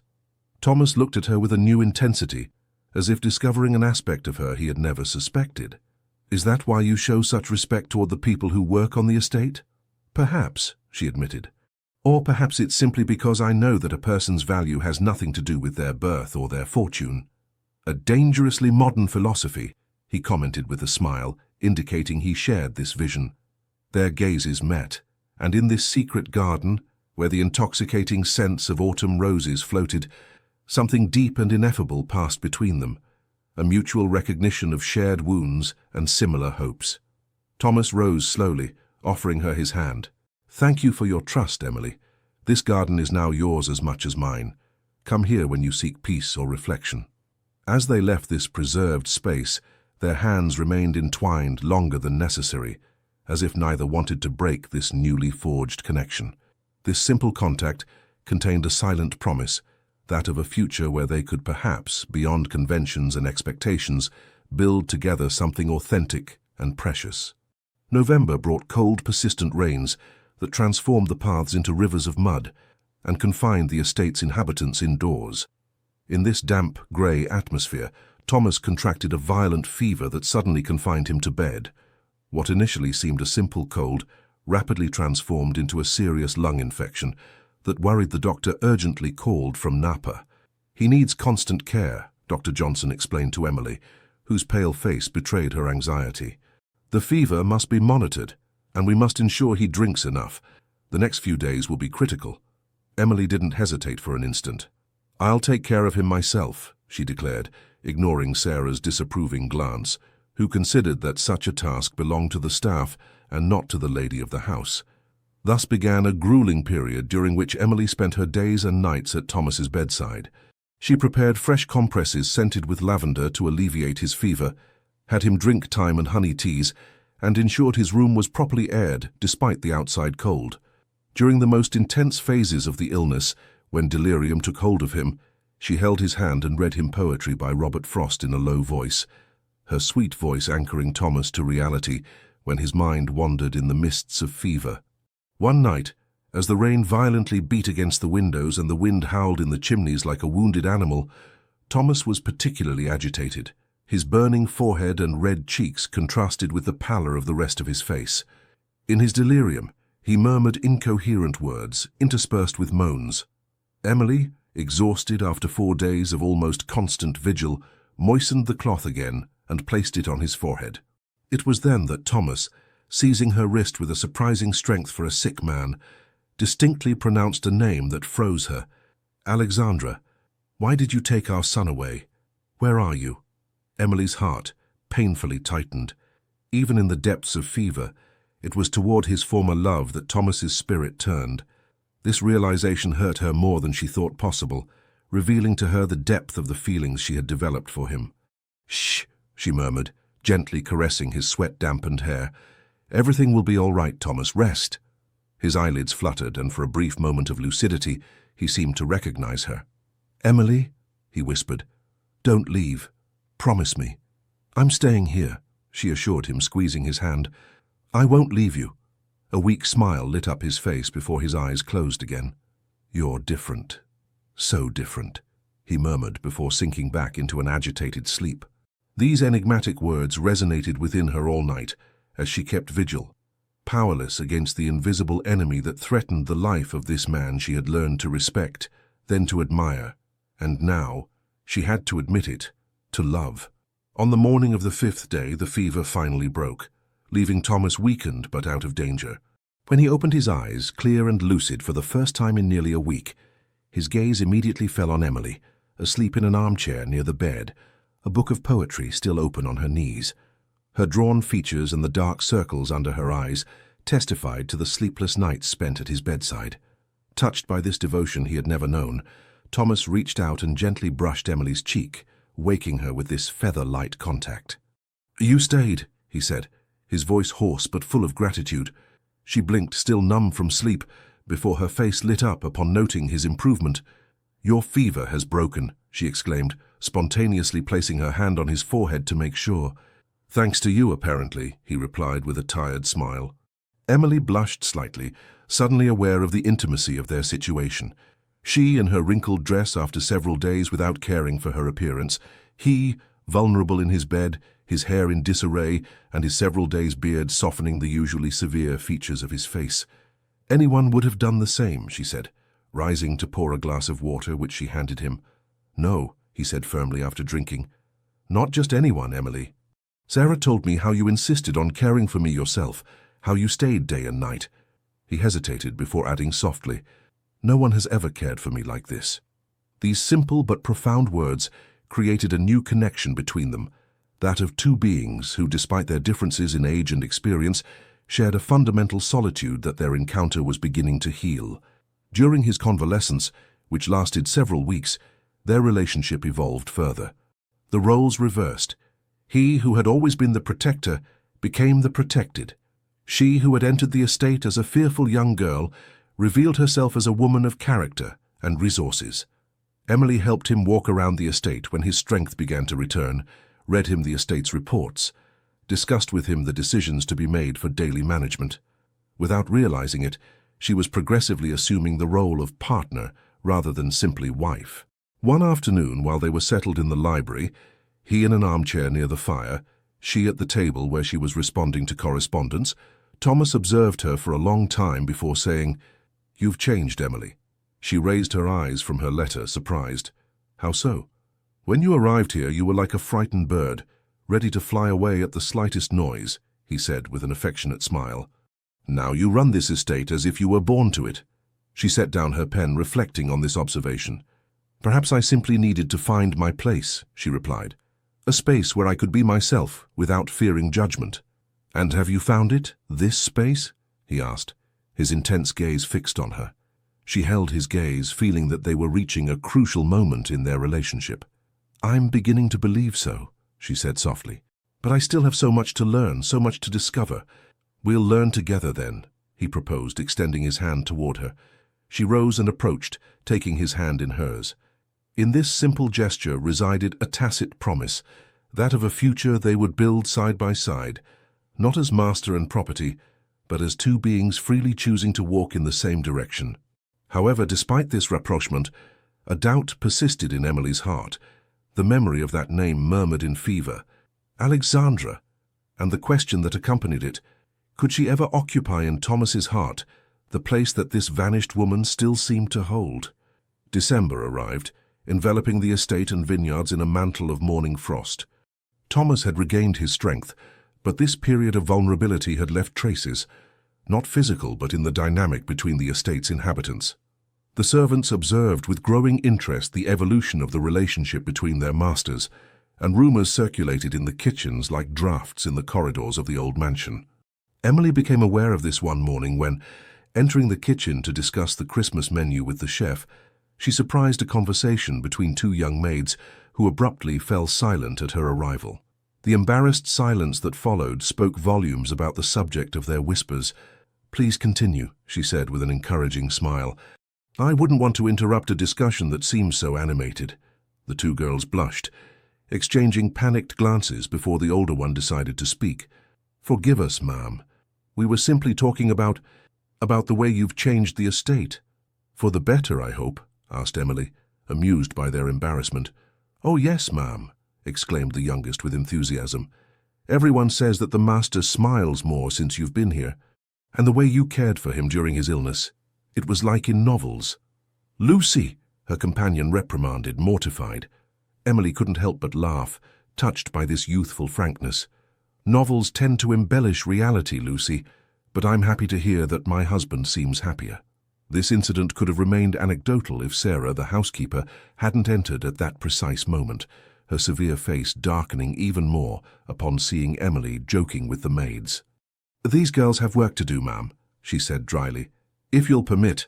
Thomas looked at her with a new intensity, as if discovering an aspect of her he had never suspected. "Is that why you show such respect toward the people who work on the estate?" "Perhaps," she admitted. "Or perhaps it's simply because I know that a person's value has nothing to do with their birth or their fortune." "A dangerously modern philosophy," he commented with a smile, indicating he shared this vision. Their gazes met, and in this secret garden, where the intoxicating scents of autumn roses floated, something deep and ineffable passed between them, a mutual recognition of shared wounds and similar hopes. Thomas rose slowly, offering her his hand. "Thank you for your trust, Emily. This garden is now yours as much as mine. Come here when you seek peace or reflection." As they left this preserved space, their hands remained entwined longer than necessary, as if neither wanted to break this newly forged connection. This simple contact contained a silent promise, that of a future where they could perhaps, beyond conventions and expectations, build together something authentic and precious. November brought cold, persistent rains that transformed the paths into rivers of mud and confined the estate's inhabitants indoors. In this damp, grey atmosphere, Thomas contracted a violent fever that suddenly confined him to bed. What initially seemed a simple cold rapidly transformed into a serious lung infection that worried the doctor urgently called from Napa. "He needs constant care," Dr. Johnson explained to Emily, whose pale face betrayed her anxiety. "The fever must be monitored, and we must ensure he drinks enough. The next few days will be critical." Emily didn't hesitate for an instant. "I'll take care of him myself," she declared, ignoring Sarah's disapproving glance, who considered that such a task belonged to the staff and not to the lady of the house. Thus began a grueling period during which Emily spent her days and nights at Thomas's bedside. She prepared fresh compresses scented with lavender to alleviate his fever, had him drink thyme and honey teas, and ensured his room was properly aired despite the outside cold. During the most intense phases of the illness, when delirium took hold of him, she held his hand and read him poetry by Robert Frost in a low voice, her sweet voice anchoring Thomas to reality when his mind wandered in the mists of fever. One night, as the rain violently beat against the windows and the wind howled in the chimneys like a wounded animal, Thomas was particularly agitated. His burning forehead and red cheeks contrasted with the pallor of the rest of his face. In his delirium, he murmured incoherent words, interspersed with moans. Emily, exhausted after 4 days of almost constant vigil, moistened the cloth again and placed it on his forehead. It was then that Thomas, seizing her wrist with a surprising strength for a sick man, distinctly pronounced a name that froze her. "Alexandra, why did you take our son away? Where are you?" Emily's heart painfully tightened. Even in the depths of fever, it was toward his former love that Thomas's spirit turned. This realization hurt her more than she thought possible, revealing to her the depth of the feelings she had developed for him. "Shh," she murmured, gently caressing his sweat-dampened hair. "Everything will be all right, Thomas. Rest." His eyelids fluttered, and for a brief moment of lucidity, he seemed to recognize her. "Emily," he whispered, "don't leave. Promise me." "I'm staying here," she assured him, squeezing his hand. "I won't leave you." A weak smile lit up his face before his eyes closed again. "You're different. So different," he murmured before sinking back into an agitated sleep. These enigmatic words resonated within her all night as she kept vigil, powerless against the invisible enemy that threatened the life of this man she had learned to respect, then to admire, and now, she had to admit it, to love. On the morning of the 5th day, the fever finally broke, leaving Thomas weakened but out of danger. When he opened his eyes, clear and lucid for the first time in nearly a week, his gaze immediately fell on Emily, asleep in an armchair near the bed, a book of poetry still open on her knees. Her drawn features and the dark circles under her eyes testified to the sleepless nights spent at his bedside. Touched by this devotion he had never known, Thomas reached out and gently brushed Emily's cheek, waking her with this feather-light contact. "You stayed," he said, his voice hoarse but full of gratitude. She blinked, still numb from sleep, before her face lit up upon noting his improvement. "Your fever has broken," she exclaimed, spontaneously placing her hand on his forehead to make sure. "Thanks to you, apparently," he replied with a tired smile. Emily blushed slightly, suddenly aware of the intimacy of their situation. She in her wrinkled dress after several days without caring for her appearance, he, vulnerable in his bed, his hair in disarray, and his several days' beard softening the usually severe features of his face. "Anyone would have done the same," she said, rising to pour a glass of water which she handed him. "No," he said firmly after drinking. "Not just anyone, Emily. Sarah told me how you insisted on caring for me yourself, how you stayed day and night." He hesitated before adding softly, "No one has ever cared for me like this." These simple but profound words created a new connection between them, that of two beings who, despite their differences in age and experience, shared a fundamental solitude that their encounter was beginning to heal. During his convalescence, which lasted several weeks, their relationship evolved further. The roles reversed. He who had always been the protector became the protected. She who had entered the estate as a fearful young girl revealed herself as a woman of character and resources. Emily helped him walk around the estate when his strength began to return, read him the estate's reports, discussed with him the decisions to be made for daily management. Without realizing it, she was progressively assuming the role of partner rather than simply wife. One afternoon, while they were settled in the library, he in an armchair near the fire, she at the table where she was responding to correspondence, Thomas observed her for a long time before saying, "You've changed, Emily." She raised her eyes from her letter, surprised. "How so?" "When you arrived here, you were like a frightened bird, ready to fly away at the slightest noise," he said with an affectionate smile. "Now you run this estate as if you were born to it." She set down her pen, reflecting on this observation. "Perhaps I simply needed to find my place," she replied. "A space where I could be myself without fearing judgment." "And have you found it, this space?" he asked, his intense gaze fixed on her. She held his gaze, feeling that they were reaching a crucial moment in their relationship. "I'm beginning to believe so," she said softly. "But I still have so much to learn, so much to discover." "We'll learn together then," he proposed, extending his hand toward her. She rose and approached, taking his hand in hers. In this simple gesture resided a tacit promise, that of a future they would build side by side, not as master and property, but as two beings freely choosing to walk in the same direction. However, despite this rapprochement, a doubt persisted in Emily's heart. The memory of that name murmured in fever. Alexandra, and the question that accompanied it. Could she ever occupy in Thomas's heart the place that this vanished woman still seemed to hold? December arrived, enveloping the estate and vineyards in a mantle of morning frost. Thomas had regained his strength, but this period of vulnerability had left traces, not physical but in the dynamic between the estate's inhabitants. The servants observed with growing interest the evolution of the relationship between their masters, and rumors circulated in the kitchens like drafts in the corridors of the old mansion. Emily became aware of this one morning when, entering the kitchen to discuss the Christmas menu with the chef, she surprised a conversation between two young maids who abruptly fell silent at her arrival. The embarrassed silence that followed spoke volumes about the subject of their whispers. "Please continue," she said with an encouraging smile. "I wouldn't want to interrupt a discussion that seems so animated." The two girls blushed, exchanging panicked glances before the older one decided to speak. "Forgive us, ma'am. We were simply talking about the way you've changed the estate." "For the better, I hope?" asked Emily, amused by their embarrassment. "Oh, yes, ma'am," exclaimed the youngest with enthusiasm. "Everyone says that the master smiles more since you've been here, and the way you cared for him during his illness. It was like in novels." "Lucy!" her companion reprimanded, mortified. Emily couldn't help but laugh, touched by this youthful frankness. "Novels tend to embellish reality, Lucy, but I'm happy to hear that my husband seems happier." This incident could have remained anecdotal if Sarah, the housekeeper, hadn't entered at that precise moment, her severe face darkening even more upon seeing Emily joking with the maids. "These girls have work to do, ma'am," she said dryly. "If you'll permit."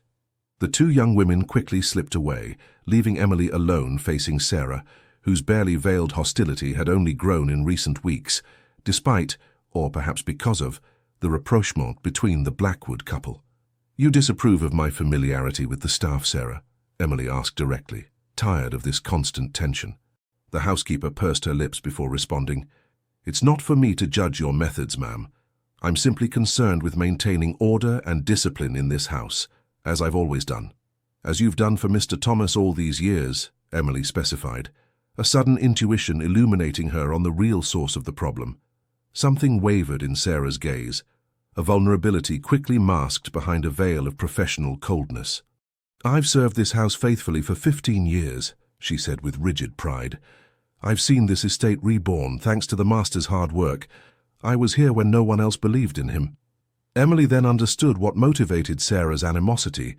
The two young women quickly slipped away, leaving Emily alone facing Sarah, whose barely veiled hostility had only grown in recent weeks, despite, or perhaps because of, the rapprochement between the Blackwood couple. "You disapprove of my familiarity with the staff, Sarah?" Emily asked directly. tired of this constant tension. The housekeeper pursed her lips before responding. "It's not for me to judge your methods, ma'am. I'm simply concerned with maintaining order and discipline in this house, as I've always done." "As you've done for Mr. Thomas all these years," Emily specified, a sudden intuition illuminating her on the real source of the problem. Something wavered in Sarah's gaze, a vulnerability quickly masked behind a veil of professional coldness. "I've served this house faithfully for 15 years, she said with rigid pride. "I've seen this estate reborn thanks to the master's hard work. I was here when no one else believed in him." Emily then understood what motivated Sarah's animosity,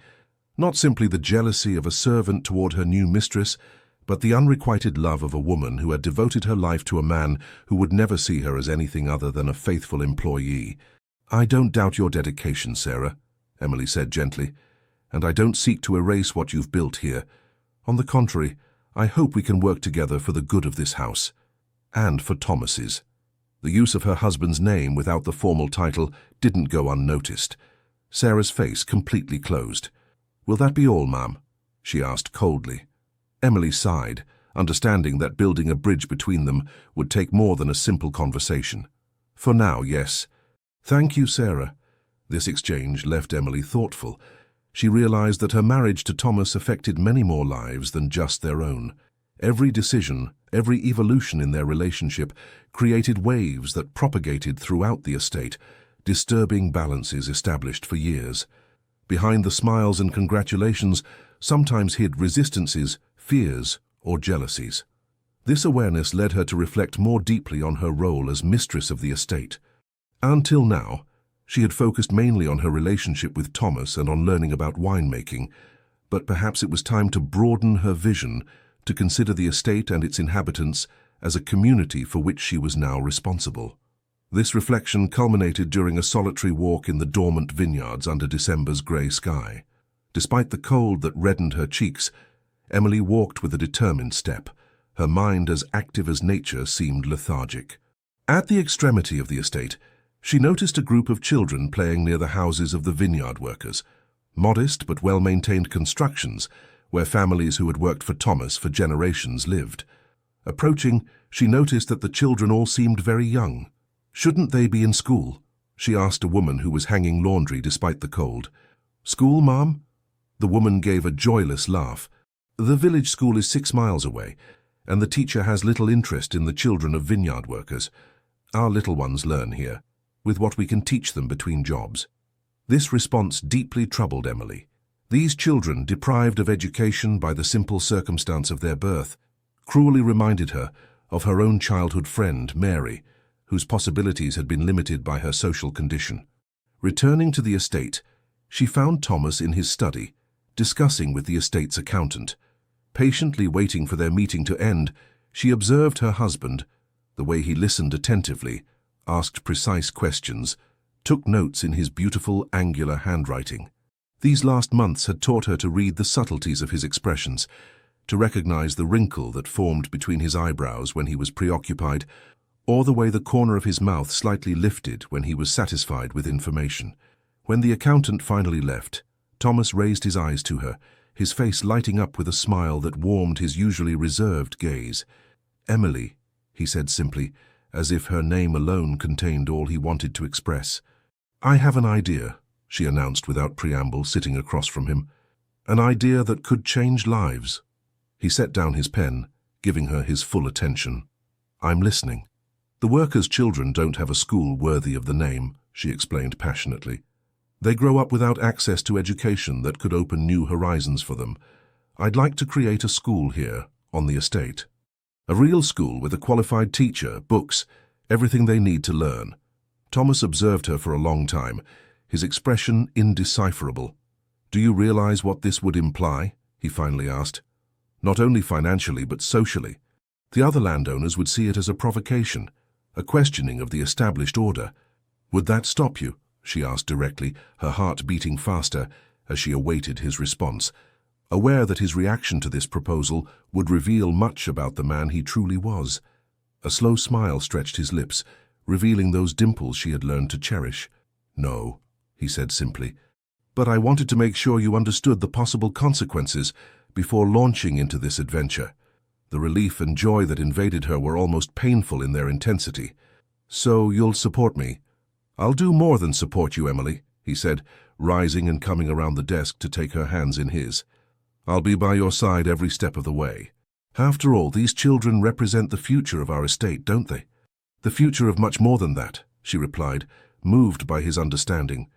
not simply the jealousy of a servant toward her new mistress, but the unrequited love of a woman who had devoted her life to a man who would never see her as anything other than a faithful employee. "I don't doubt your dedication, Sarah," Emily said gently, "and I don't seek to erase what you've built here. On the contrary, I hope we can work together for the good of this house, and for Thomas's." The use of her husband's name without the formal title didn't go unnoticed. Sarah's face completely closed. "Will that be all, ma'am?" she asked coldly. Emily sighed, understanding that building a bridge between them would take more than a simple conversation. "For now, yes." "Thank you, Sarah." This exchange left Emily thoughtful. She realized that her marriage to Thomas affected many more lives than just their own. Every decision, every evolution in their relationship created waves that propagated throughout the estate, disturbing balances established for years. Behind the smiles and congratulations sometimes hid resistances, fears, or jealousies. This awareness led her to reflect more deeply on her role as mistress of the estate. Until now, she had focused mainly on her relationship with Thomas and on learning about winemaking, but perhaps it was time to broaden her vision to consider the estate and its inhabitants as a community for which she was now responsible. This reflection culminated during a solitary walk in the dormant vineyards under December's grey sky. Despite the cold that reddened her cheeks, Emily walked with a determined step. Her mind, as active as nature, seemed lethargic. At the extremity of the estate, she noticed a group of children playing near the houses of the vineyard workers, modest but well-maintained constructions where families who had worked for Thomas for generations lived. Approaching, she noticed that the children all seemed very young. "Shouldn't they be in school?" she asked a woman who was hanging laundry despite the cold. "School, ma'am?" The woman gave a joyless laugh. "The village school is 6 miles away, and the teacher has little interest in the children of vineyard workers. Our little ones learn here, with what we can teach them between jobs." This response deeply troubled Emily. These children, deprived of education by the simple circumstance of their birth, cruelly reminded her of her own childhood friend, Mary, whose possibilities had been limited by her social condition. Returning to the estate, she found Thomas in his study, discussing with the estate's accountant. Patiently waiting for their meeting to end, she observed her husband, the way he listened attentively, asked precise questions, took notes in his beautiful, angular handwriting. These last months had taught her to read the subtleties of his expressions, to recognize the wrinkle that formed between his eyebrows when he was preoccupied, or the way the corner of his mouth slightly lifted when he was satisfied with information. When the accountant finally left, Thomas raised his eyes to her, his face lighting up with a smile that warmed his usually reserved gaze. "Emily," he said simply, as if her name alone contained all he wanted to express. "I have an idea," she announced without preamble, sitting across from him. "An idea that could change lives." He set down his pen, giving her his full attention. "I'm listening." "The workers' children don't have a school worthy of the name," she explained passionately. "They grow up without access to education that could open new horizons for them. I'd like to create a school here, on the estate. A real school with a qualified teacher, books, everything they need to learn." Thomas observed her for a long time, his expression indecipherable. "Do you realize what this would imply?" he finally asked. "Not only financially, but socially. The other landowners would see it as a provocation, a questioning of the established order. Would that stop you?" she asked directly, her heart beating faster as she awaited his response, aware that his reaction to this proposal would reveal much about the man he truly was. A slow smile stretched his lips, revealing those dimples she had learned to cherish. "No," he said simply, "but I wanted to make sure you understood the possible consequences, before launching into this adventure. The relief and joy that invaded her were almost painful in their intensity. "So you'll support me?" "I'll do more than support you, Emily," he said, rising and coming around the desk to take her hands in his. "I'll be by your side every step of the way. After all, these children represent the future of our estate, don't they?" "The future of much more than that," she replied, moved by his understanding.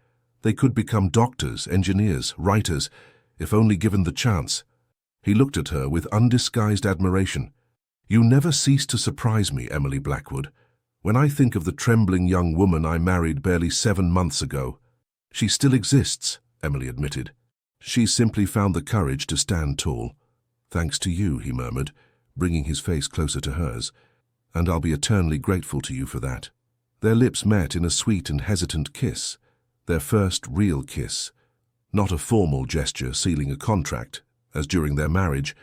"They could become doctors, engineers, writers, if only given the chance." He looked at her with undisguised admiration. "You never cease to surprise me, Emily Blackwood. When I think of the trembling young woman I married barely 7 months ago—" "She still exists," Emily admitted. "She's simply found the courage to stand tall." "Thanks to you," he murmured, bringing his face closer to hers. "And I'll be eternally grateful to you for that." Their lips met in a sweet and hesitant kiss, their first real kiss. Not a formal gesture sealing a contract, as during their marriage,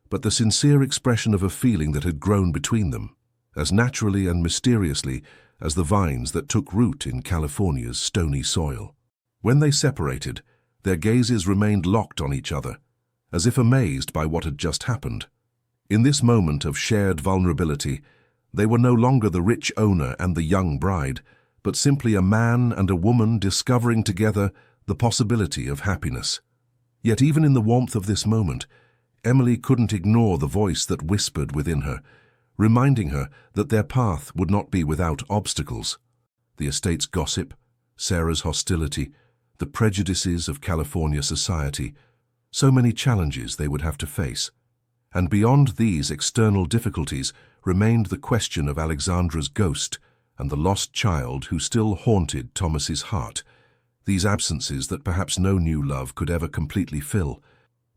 but the sincere expression of a feeling that had grown between them, as naturally and mysteriously as the vines that took root in California's stony soil. When they separated, their gazes remained locked on each other, as if amazed by what had just happened. In this moment of shared vulnerability, they were no longer the rich owner and the young bride, but simply a man and a woman discovering together the possibility of happiness. Yet even in the warmth of this moment, Emily couldn't ignore the voice that whispered within her, reminding her that their path would not be without obstacles. The estate's gossip, Sarah's hostility, the prejudices of California society, so many challenges they would have to face. And beyond these external difficulties remained the question of Alexandra's ghost and the lost child who still haunted Thomas's heart, these absences that perhaps no new love could ever completely fill.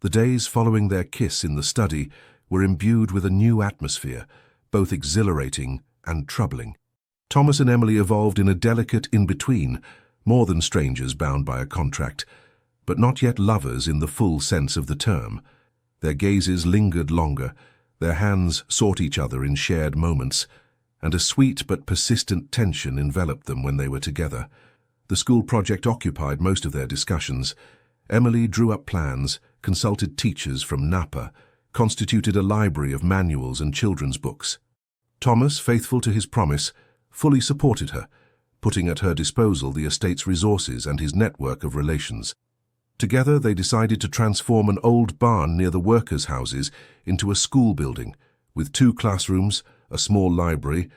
The days following their kiss in the study were imbued with a new atmosphere, both exhilarating and troubling. Thomas and Emily evolved in a delicate in-between, more than strangers bound by a contract, but not yet lovers in the full sense of the term. Their gazes lingered longer, their hands sought each other in shared moments, and a sweet but persistent tension enveloped them when they were together. The school project occupied most of their discussions. Emily drew up plans, consulted teachers from Napa, constituted a library of manuals and children's books. Thomas, faithful to his promise, fully supported her, putting at her disposal the estate's resources and his network of relations. Together they decided to transform an old barn near the workers' houses into a school building, with 2 classrooms, a small library,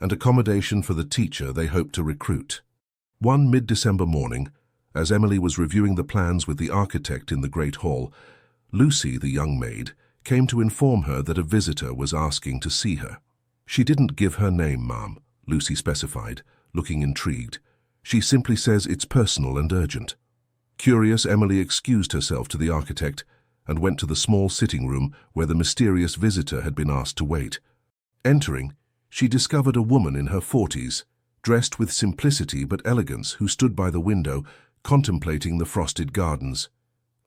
and accommodation for the teacher they hoped to recruit. One mid-December morning, as Emily was reviewing the plans with the architect in the Great Hall, Lucy, the young maid, came to inform her that a visitor was asking to see her. "She didn't give her name, ma'am," Lucy specified, looking intrigued. "She simply says it's personal and urgent." Curious, Emily excused herself to the architect and went to the small sitting room where the mysterious visitor had been asked to wait. Entering, she discovered a woman in her 40s, dressed with simplicity but elegance, who stood by the window, contemplating the frosted gardens.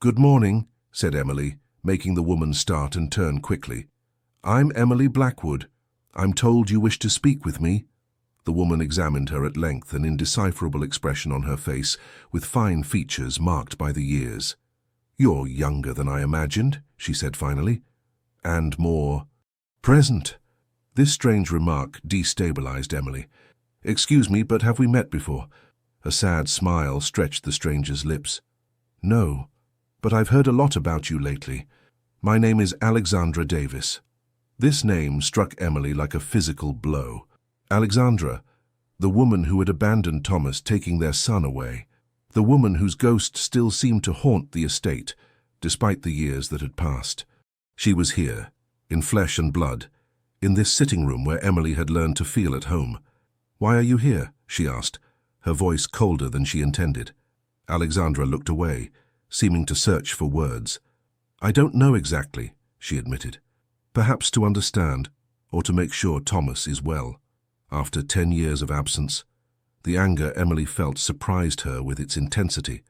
"Good morning," said Emily, making the woman start and turn quickly. "I'm Emily Blackwood. I'm told you wish to speak with me." The woman examined her at length, an indecipherable expression on her face, with fine features marked by the years. "You're younger than I imagined," she said finally, "and more present." This strange remark destabilized Emily. "Excuse me, but have we met before?" A sad smile stretched the stranger's lips. "No, but I've heard a lot about you lately. My name is Alexandra Davis." This name struck Emily like a physical blow. Alexandra, the woman who had abandoned Thomas, taking their son away. The woman whose ghost still seemed to haunt the estate, despite the years that had passed. She was here, in flesh and blood, in this sitting room where Emily had learned to feel at home. "Why are you here?" she asked, her voice colder than she intended. Alexandra looked away, seeming to search for words. "I don't know exactly," she admitted. "Perhaps to understand, or to make sure Thomas is well." After 10 years of absence, the anger Emily felt surprised her with its intensity.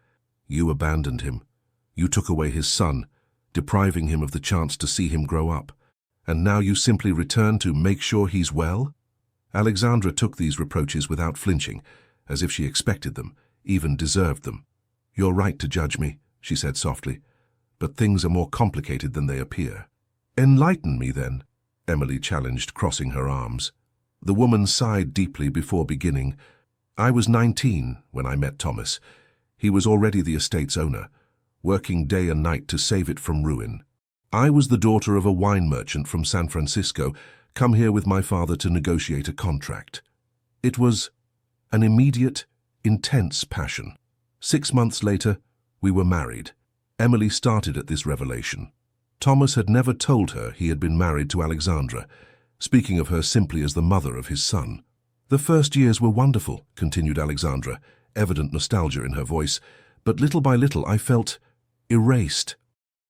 "You abandoned him. You took away his son, depriving him of the chance to see him grow up. And now you simply return to make sure he's well?" Alexandra took these reproaches without flinching, as if she expected them, even deserved them. "You're right to judge me," she said softly. but things are more complicated than they appear. Enlighten me, then, Emily challenged, crossing her arms. The woman sighed deeply before beginning. I was 19 when I met Thomas. He was already the estate's owner, working day and night to save it from ruin. I was the daughter of a wine merchant from San Francisco, come here with my father to negotiate a contract. It was an immediate, intense passion. 6 months later, we were married. Emily started at this revelation. Thomas had never told her he had been married to Alexandra, speaking of her simply as the mother of his son. The first years were wonderful, continued Alexandra, evident nostalgia in her voice, but little by little I felt erased.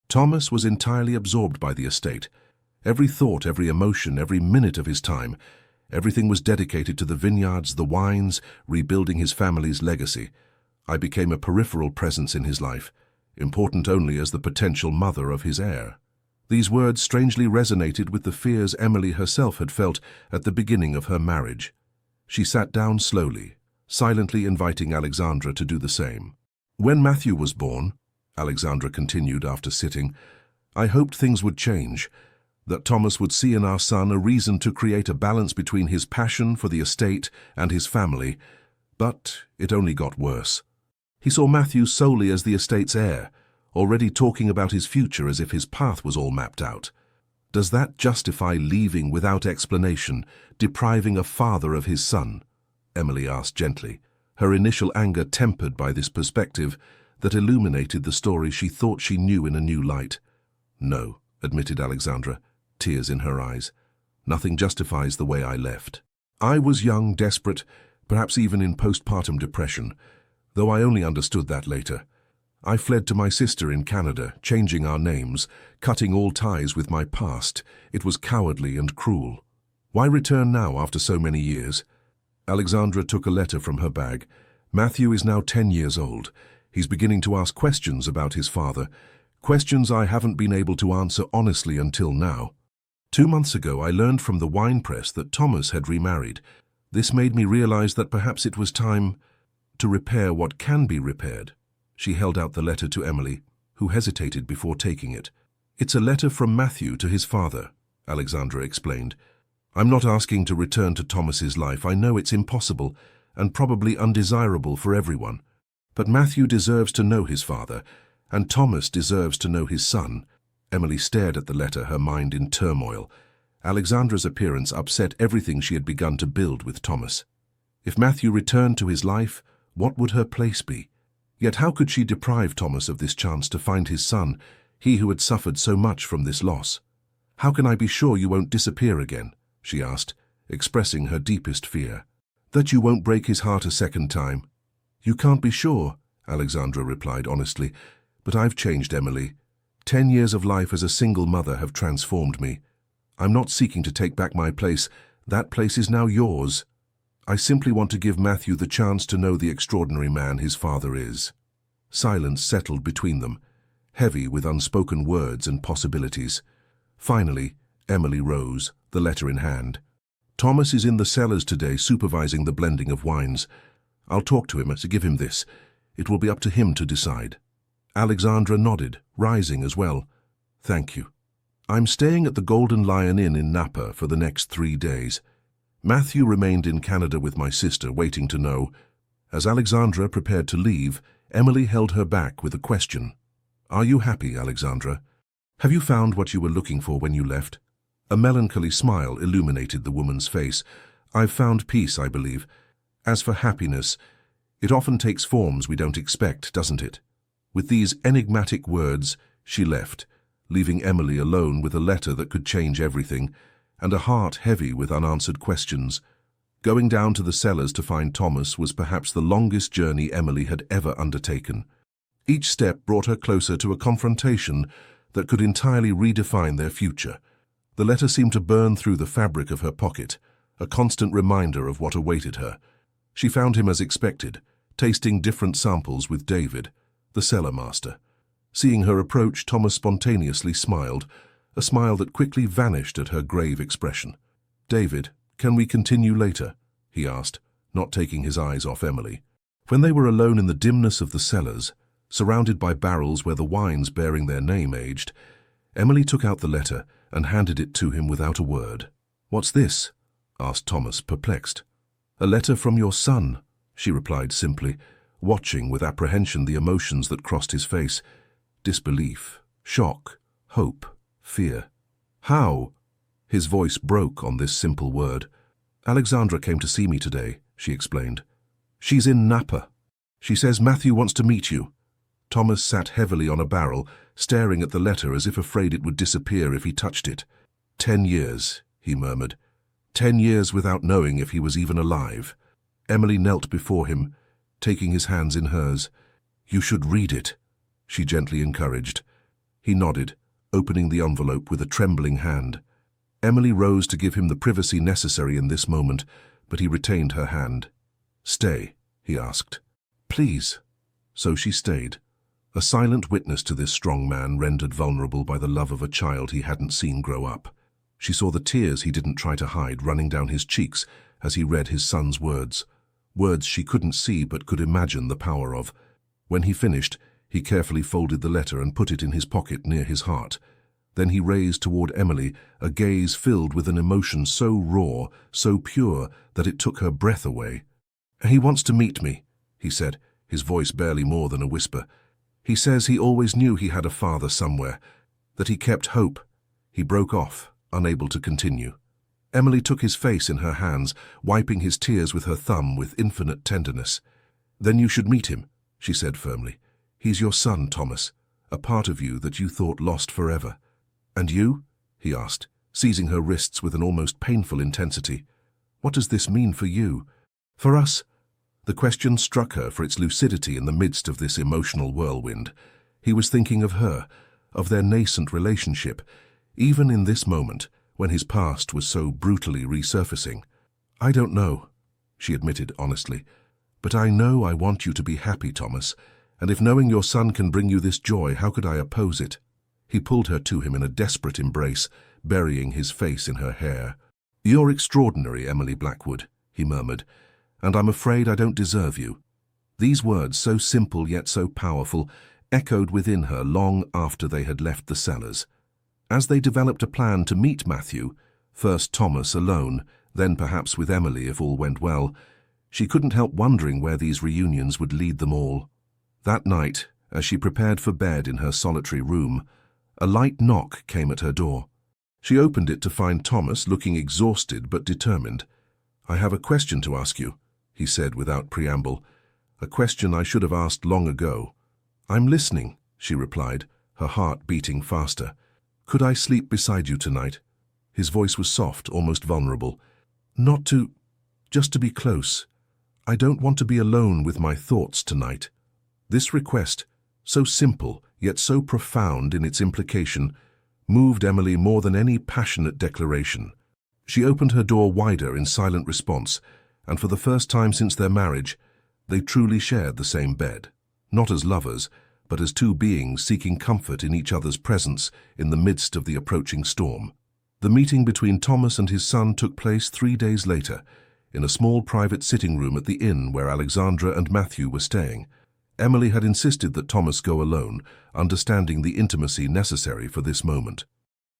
Thomas was entirely absorbed by the estate. Every thought, every emotion, every minute of his time, everything was dedicated to the vineyards, the wines, rebuilding his family's legacy. I became a peripheral presence in his life, important only as the potential mother of his heir. These words strangely resonated with the fears Emily herself had felt at the beginning of her marriage. She sat down slowly, silently inviting Alexandra to do the same. When Matthew was born, Alexandra continued after sitting, I hoped things would change, that Thomas would see in our son a reason to create a balance between his passion for the estate and his family, but it only got worse. He saw Matthew solely as the estate's heir, already talking about his future as if his path was all mapped out. Does that justify leaving without explanation, depriving a father of his son? Emily asked gently, her initial anger tempered by this perspective that illuminated the story she thought she knew in a new light. No, admitted Alexandra, tears in her eyes. Nothing justifies the way I left. I was young, desperate, perhaps even in postpartum depression, though I only understood that later. I fled to my sister in Canada, changing our names, cutting all ties with my past. It was cowardly and cruel. Why return now after so many years? Alexandra took a letter from her bag. Matthew is now 10 years old. He's beginning to ask questions about his father, questions I haven't been able to answer honestly until now. 2 months ago, I learned from the wine press that Thomas had remarried. This made me realize that perhaps it was time to repair what can be repaired. She held out the letter to Emily, who hesitated before taking it. It's a letter from Matthew to his father, Alexandra explained. I'm not asking to return to Thomas's life. I know it's impossible and probably undesirable for everyone. But Matthew deserves to know his father, and Thomas deserves to know his son. Emily stared at the letter, her mind in turmoil. Alexandra's appearance upset everything she had begun to build with Thomas. If Matthew returned to his life, what would her place be? Yet how could she deprive Thomas of this chance to find his son, he who had suffered so much from this loss? How can I be sure you won't disappear again? She asked, expressing her deepest fear. That you won't break his heart a second time. You can't be sure, Alexandra replied honestly, but I've changed, Emily. 10 years of life as a single mother have transformed me. I'm not seeking to take back my place. That place is now yours. I simply want to give Matthew the chance to know the extraordinary man his father is. Silence settled between them, heavy with unspoken words and possibilities. Finally, Emily rose, the letter in hand. Thomas is in the cellars today supervising the blending of wines. I'll talk to him to give him this. It will be up to him to decide. Alexandra nodded, rising as well. Thank you. I'm staying at the Golden Lion Inn in Napa for the next 3 days. Matthew remained in Canada with my sister, waiting to know. As Alexandra prepared to leave, Emily held her back with a question. Are you happy, Alexandra? Have you found what you were looking for when you left? A melancholy smile illuminated the woman's face. I've found peace, I believe. As for happiness, it often takes forms we don't expect, doesn't it? With these enigmatic words, she left, leaving Emily alone with a letter that could change everything, and a heart heavy with unanswered questions. Going down to the cellars to find Thomas was perhaps the longest journey Emily had ever undertaken. Each step brought her closer to a confrontation that could entirely redefine their future. The letter seemed to burn through the fabric of her pocket, a constant reminder of what awaited her. She found him as expected, tasting different samples with David, the cellar master. Seeing her approach, Thomas spontaneously smiled, a smile that quickly vanished at her grave expression. David, can we continue later? He asked, not taking his eyes off Emily. When they were alone in the dimness of the cellars, Surrounded by barrels where the wines bearing their name aged, Emily took out the letter and handed it to him without a word. "What's this?" asked Thomas, perplexed. "A letter from your son," she replied simply, watching with apprehension the emotions that crossed his face. Disbelief, shock, hope, fear. "How?" His voice broke on this simple word. "Alexandra came to see me today," she explained. "She's in Napa. She says Matthew wants to meet you." Thomas sat heavily on a barrel, staring at the letter as if afraid it would disappear if he touched it. 10 years, he murmured. 10 years without knowing if he was even alive. Emily knelt before him, taking his hands in hers. "You should read it," she gently encouraged. He nodded, opening the envelope with a trembling hand. Emily rose to give him the privacy necessary in this moment, but he retained her hand. "Stay," he asked. "Please." So she stayed, a silent witness to this strong man rendered vulnerable by the love of a child he hadn't seen grow up. She saw the tears he didn't try to hide running down his cheeks as he read his son's words. Words she couldn't see but could imagine the power of. When he finished, he carefully folded the letter and put it in his pocket near his heart. Then he raised toward Emily a gaze filled with an emotion so raw, so pure, that it took her breath away. "He wants to meet me," he said, his voice barely more than a whisper. "He says he always knew he had a father somewhere, that he kept hope." He broke off, unable to continue. Emily took his face in her hands, wiping his tears with her thumb with infinite tenderness. "Then you should meet him," she said firmly. "He's your son, Thomas, a part of you that you thought lost forever." "And you?" he asked, seizing her wrists with an almost painful intensity. "What does this mean for you? For us?" The question struck her for its lucidity in the midst of this emotional whirlwind. He was thinking of her, of their nascent relationship, even in this moment when his past was so brutally resurfacing. "I don't know," she admitted honestly, "but I know I want you to be happy, Thomas, and if knowing your son can bring you this joy, how could I oppose it?" He pulled her to him in a desperate embrace, burying his face in her hair. "You're extraordinary, Emily Blackwood," he murmured, "and I'm afraid I don't deserve you." These words, so simple yet so powerful, echoed within her long after they had left the cellars. As they developed a plan to meet Matthew, first Thomas alone, then perhaps with Emily if all went well, she couldn't help wondering where these reunions would lead them all. That night, as she prepared for bed in her solitary room, a light knock came at her door. She opened it to find Thomas looking exhausted but determined. "I have a question to ask you," he said without preamble. "A question I should have asked long ago." "I'm listening," she replied, her heart beating faster. "Could I sleep beside you tonight?" His voice was soft, almost vulnerable. Just to be close. I don't want to be alone with my thoughts tonight." This request, so simple yet so profound in its implication, moved Emily more than any passionate declaration. She opened her door wider in silent response, and for the first time since their marriage, they truly shared the same bed, not as lovers, but as two beings seeking comfort in each other's presence in the midst of the approaching storm. The meeting between Thomas and his son took place 3 days later, in a small private sitting room at the inn where Alexandra and Matthew were staying. Emily had insisted that Thomas go alone, understanding the intimacy necessary for this moment.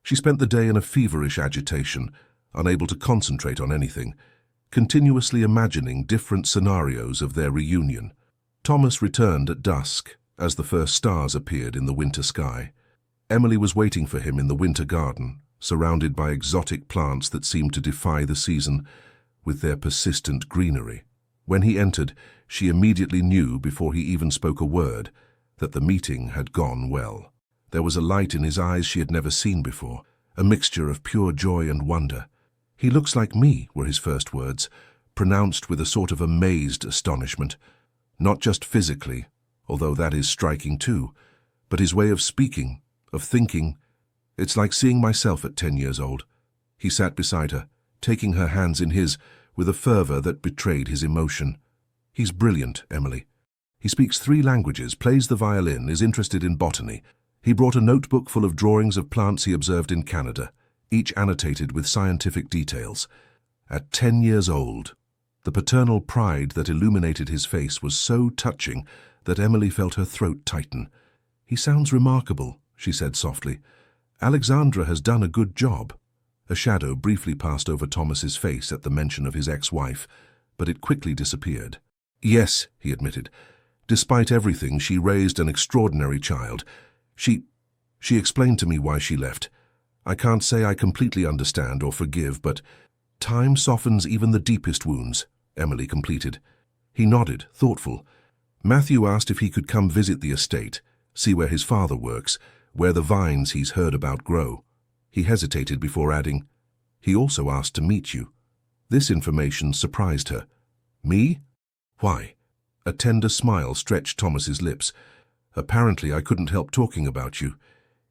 She spent the day in a feverish agitation, unable to concentrate on anything, continuously imagining different scenarios of their reunion. Thomas returned at dusk, as the first stars appeared in the winter sky. Emily was waiting for him in the winter garden, surrounded by exotic plants that seemed to defy the season with their persistent greenery. When he entered, she immediately knew, before he even spoke a word, that the meeting had gone well. There was a light in his eyes she had never seen before, a mixture of pure joy and wonder. "He looks like me," were his first words, pronounced with a sort of amazed astonishment. Not just physically, although that is striking too, but his way of speaking, of thinking. "It's like seeing myself at 10 years old." He sat beside her, taking her hands in his, with a fervor that betrayed his emotion. "He's brilliant, Emily. He speaks 3 languages, plays the violin, is interested in botany. He brought a notebook full of drawings of plants he observed in Canada, each annotated with scientific details. At 10 years old, the paternal pride that illuminated his face was so touching that Emily felt her throat tighten. "He sounds remarkable," she said softly. "Alexandra has done a good job." A shadow briefly passed over Thomas's face at the mention of his ex-wife, but it quickly disappeared. "Yes," he admitted. "Despite everything, she raised an extraordinary child. She explained to me why she left. I can't say I completely understand or forgive, but time softens even the deepest wounds," Emily completed. He nodded, thoughtful. Matthew asked if he could come visit the estate, see where his father works, where the vines he's heard about grow. He hesitated before adding, "He also asked to meet you." This information surprised her. "Me? Why?" A tender smile stretched Thomas's lips. "Apparently I couldn't help talking about you.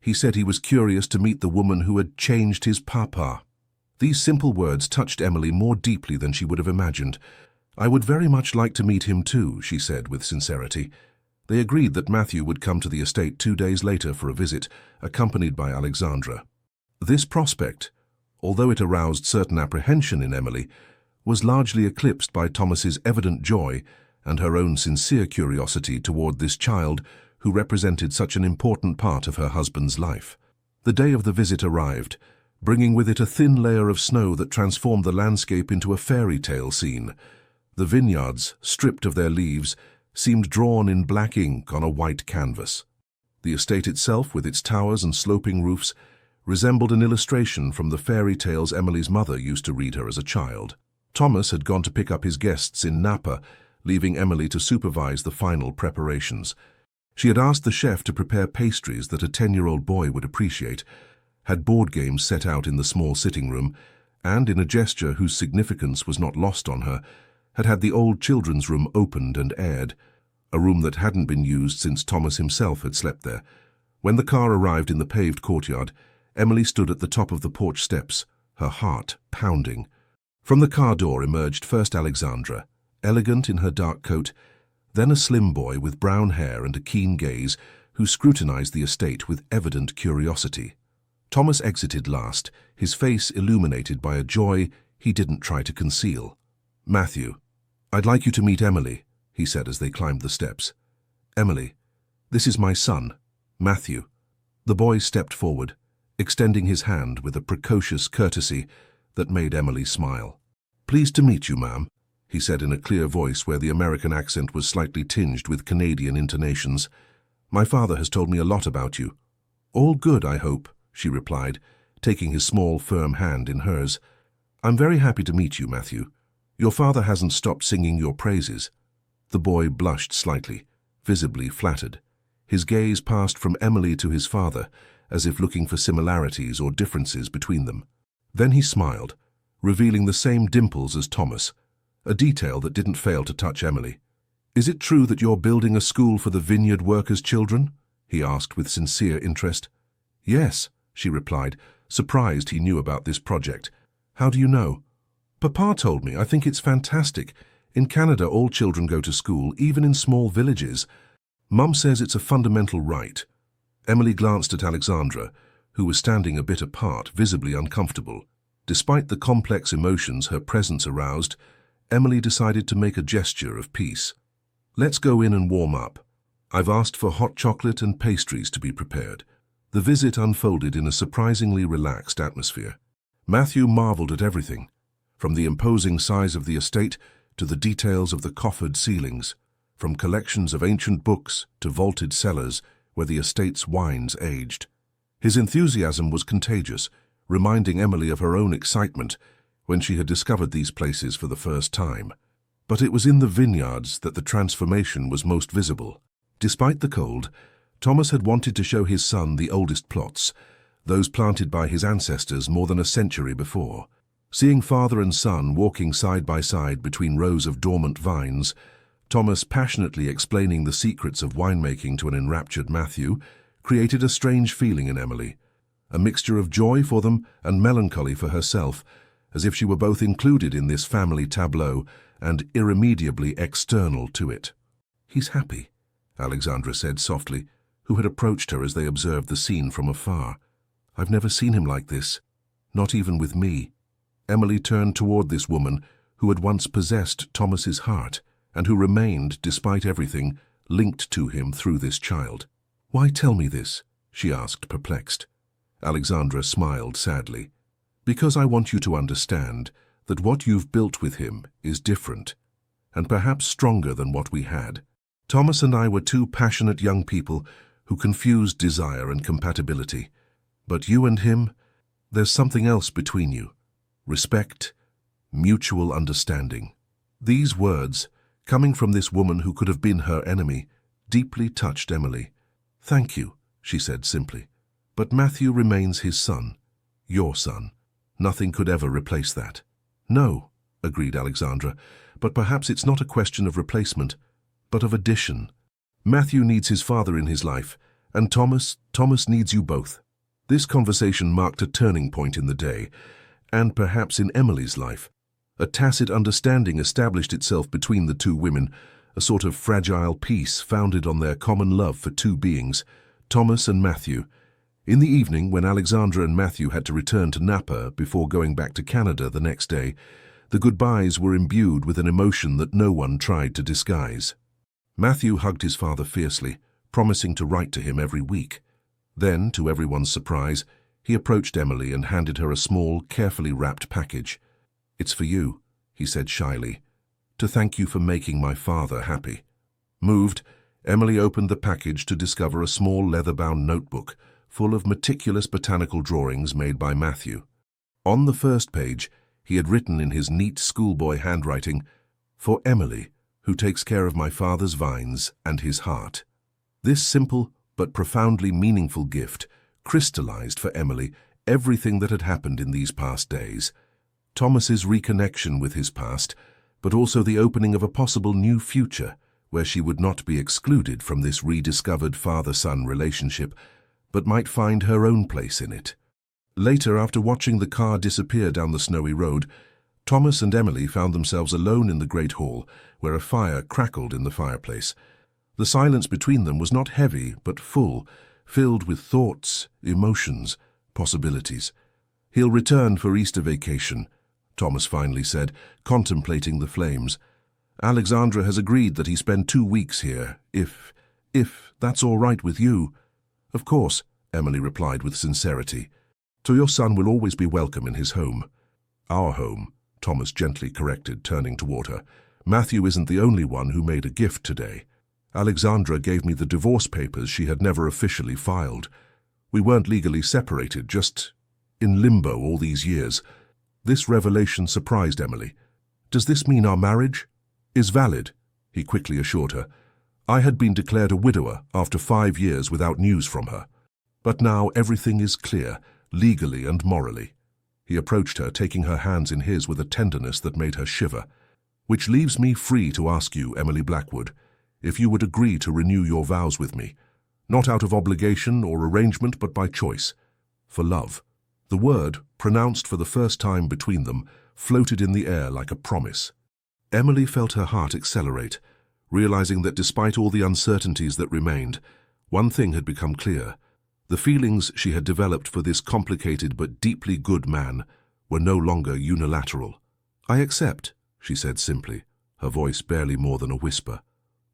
He said he was curious to meet the woman who had changed his papa." These simple words touched Emily more deeply than she would have imagined. "I would very much like to meet him too," she said with sincerity. They agreed that Matthew would come to the estate 2 days later for a visit, accompanied by Alexandra. This prospect, although it aroused certain apprehension in Emily, was largely eclipsed by Thomas's evident joy and her own sincere curiosity toward this child who represented such an important part of her husband's life. The day of the visit arrived, bringing with it a thin layer of snow that transformed the landscape into a fairy tale scene. The vineyards, stripped of their leaves, seemed drawn in black ink on a white canvas. The estate itself, with its towers and sloping roofs, resembled an illustration from the fairy tales Emily's mother used to read her as a child. Thomas had gone to pick up his guests in Napa, leaving Emily to supervise the final preparations. She had asked the chef to prepare pastries that a 10-year-old boy would appreciate, had board games set out in the small sitting room, and, in a gesture whose significance was not lost on her, had the old children's room opened and aired, a room that hadn't been used since Thomas himself had slept there. When the car arrived in the paved courtyard, Emily stood at the top of the porch steps, her heart pounding. From the car door emerged first Alexandra, elegant in her dark coat, then a slim boy with brown hair and a keen gaze who scrutinized the estate with evident curiosity. Thomas exited last, his face illuminated by a joy he didn't try to conceal. "Matthew, I'd like you to meet Emily," he said as they climbed the steps. "Emily, this is my son, Matthew." The boy stepped forward, extending his hand with a precocious courtesy that made Emily smile. "Pleased to meet you, ma'am," he said in a clear voice where the American accent was slightly tinged with Canadian intonations. "My father has told me a lot about you." "All good, I hope," she replied, taking his small, firm hand in hers. "I'm very happy to meet you, Matthew. Your father hasn't stopped singing your praises." The boy blushed slightly, visibly flattered. His gaze passed from Emily to his father, as if looking for similarities or differences between them. Then he smiled, revealing the same dimples as Thomas, a detail that didn't fail to touch Emily. "Is it true that you're building a school for the vineyard workers' children?" he asked with sincere interest. "Yes," she replied, surprised he knew about this project. "How do you know?" "Papa told me. I think it's fantastic. In Canada, all children go to school, even in small villages. Mum says it's a fundamental right." Emily glanced at Alexandra, who was standing a bit apart, visibly uncomfortable. Despite the complex emotions her presence aroused, Emily decided to make a gesture of peace. "Let's go in and warm up. I've asked for hot chocolate and pastries to be prepared." The visit unfolded in a surprisingly relaxed atmosphere. Matthew marveled at everything, from the imposing size of the estate to the details of the coffered ceilings, from collections of ancient books to vaulted cellars where the estate's wines aged. His enthusiasm was contagious, reminding Emily of her own excitement when she had discovered these places for the first time. But it was in the vineyards that the transformation was most visible. Despite the cold, Thomas had wanted to show his son the oldest plots, those planted by his ancestors more than a century before. Seeing father and son walking side by side between rows of dormant vines, Thomas passionately explaining the secrets of winemaking to an enraptured Matthew, created a strange feeling in Emily, a mixture of joy for them and melancholy for herself, as if she were both included in this family tableau and irremediably external to it. "He's happy," Alexandra said softly, who had approached her as they observed the scene from afar. "I've never seen him like this, not even with me." Emily turned toward this woman who had once possessed Thomas's heart and who remained, despite everything, linked to him through this child. "Why tell me this?" she asked, perplexed. Alexandra smiled sadly. "Because I want you to understand that what you've built with him is different, and perhaps stronger than what we had. Thomas and I were two passionate young people who confused desire and compatibility. But you and him, there's something else between you. Respect, mutual understanding." These words, coming from this woman who could have been her enemy, deeply touched Emily. "Thank you," she said simply. "But Matthew remains his son, your son. Nothing could ever replace that." "No," agreed Alexandra, "but perhaps it's not a question of replacement, but of addition. Matthew needs his father in his life, and Thomas needs you both." This conversation marked a turning point in the day, and perhaps in Emily's life. A tacit understanding established itself between the two women, a sort of fragile peace founded on their common love for two beings, Thomas and Matthew. In the evening, when Alexandra and Matthew had to return to Napa before going back to Canada the next day, the goodbyes were imbued with an emotion that no one tried to disguise. Matthew hugged his father fiercely, promising to write to him every week. Then, to everyone's surprise, he approached Emily and handed her a small, carefully wrapped package. "It's for you," he said shyly, "to thank you for making my father happy." Moved, Emily opened the package to discover a small leather-bound notebook full of meticulous botanical drawings made by Matthew. On the first page, he had written in his neat schoolboy handwriting, "For Emily, who takes care of my father's vines and his heart." This simple but profoundly meaningful gift crystallized for Emily everything that had happened in these past days. Thomas's reconnection with his past, but also the opening of a possible new future where she would not be excluded from this rediscovered father-son relationship, but might find her own place in it. Later, after watching the car disappear down the snowy road, Thomas and Emily found themselves alone in the great hall, where a fire crackled in the fireplace. The silence between them was not heavy, but full, filled with thoughts, emotions, possibilities. "He'll return for Easter vacation," Thomas finally said, contemplating the flames. "Alexandra has agreed that he spend 2 weeks here, if that's all right with you." "Of course," Emily replied with sincerity. "So your son will always be welcome in his home." "Our home," Thomas gently corrected, turning toward her. "Matthew isn't the only one who made a gift today. Alexandra gave me the divorce papers she had never officially filed. We weren't legally separated, just in limbo all these years." This revelation surprised Emily. "Does this mean our marriage is valid?" he quickly assured her. "I had been declared a widower after 5 years without news from her. But now everything is clear, legally and morally." He approached her, taking her hands in his with a tenderness that made her shiver. "Which leaves me free to ask you, Emily Blackwood, if you would agree to renew your vows with me, not out of obligation or arrangement, but by choice, for love." The word, pronounced for the first time between them, floated in the air like a promise. Emily felt her heart accelerate, realizing that despite all the uncertainties that remained, one thing had become clear. The feelings she had developed for this complicated but deeply good man were no longer unilateral. "I accept," she said simply, her voice barely more than a whisper.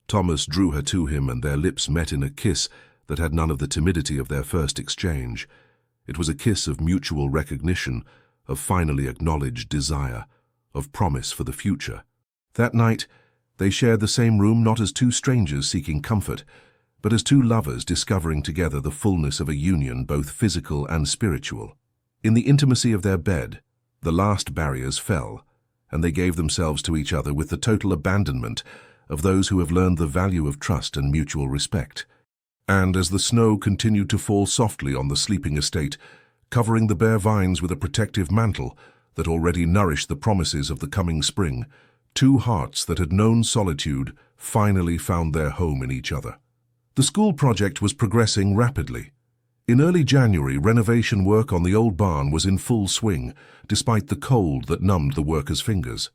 Thomas drew her to him, and their lips met in a kiss that had none of the timidity of their first exchange. It was a kiss of mutual recognition, of finally acknowledged desire, of promise for the future. That night, they shared the same room not as two strangers seeking comfort, but as two lovers discovering together the fullness of a union both physical and spiritual. In the intimacy of their bed, the last barriers fell, and they gave themselves to each other with the total abandonment of those who have learned the value of trust and mutual respect. And as the snow continued to fall softly on the sleeping estate, covering the bare vines with a protective mantle that already nourished the promises of the coming spring, two hearts that had known solitude finally found their home in each other. The school project was progressing rapidly. In early January, renovation work on the old barn was in full swing, despite the cold that numbed the workers' fingers.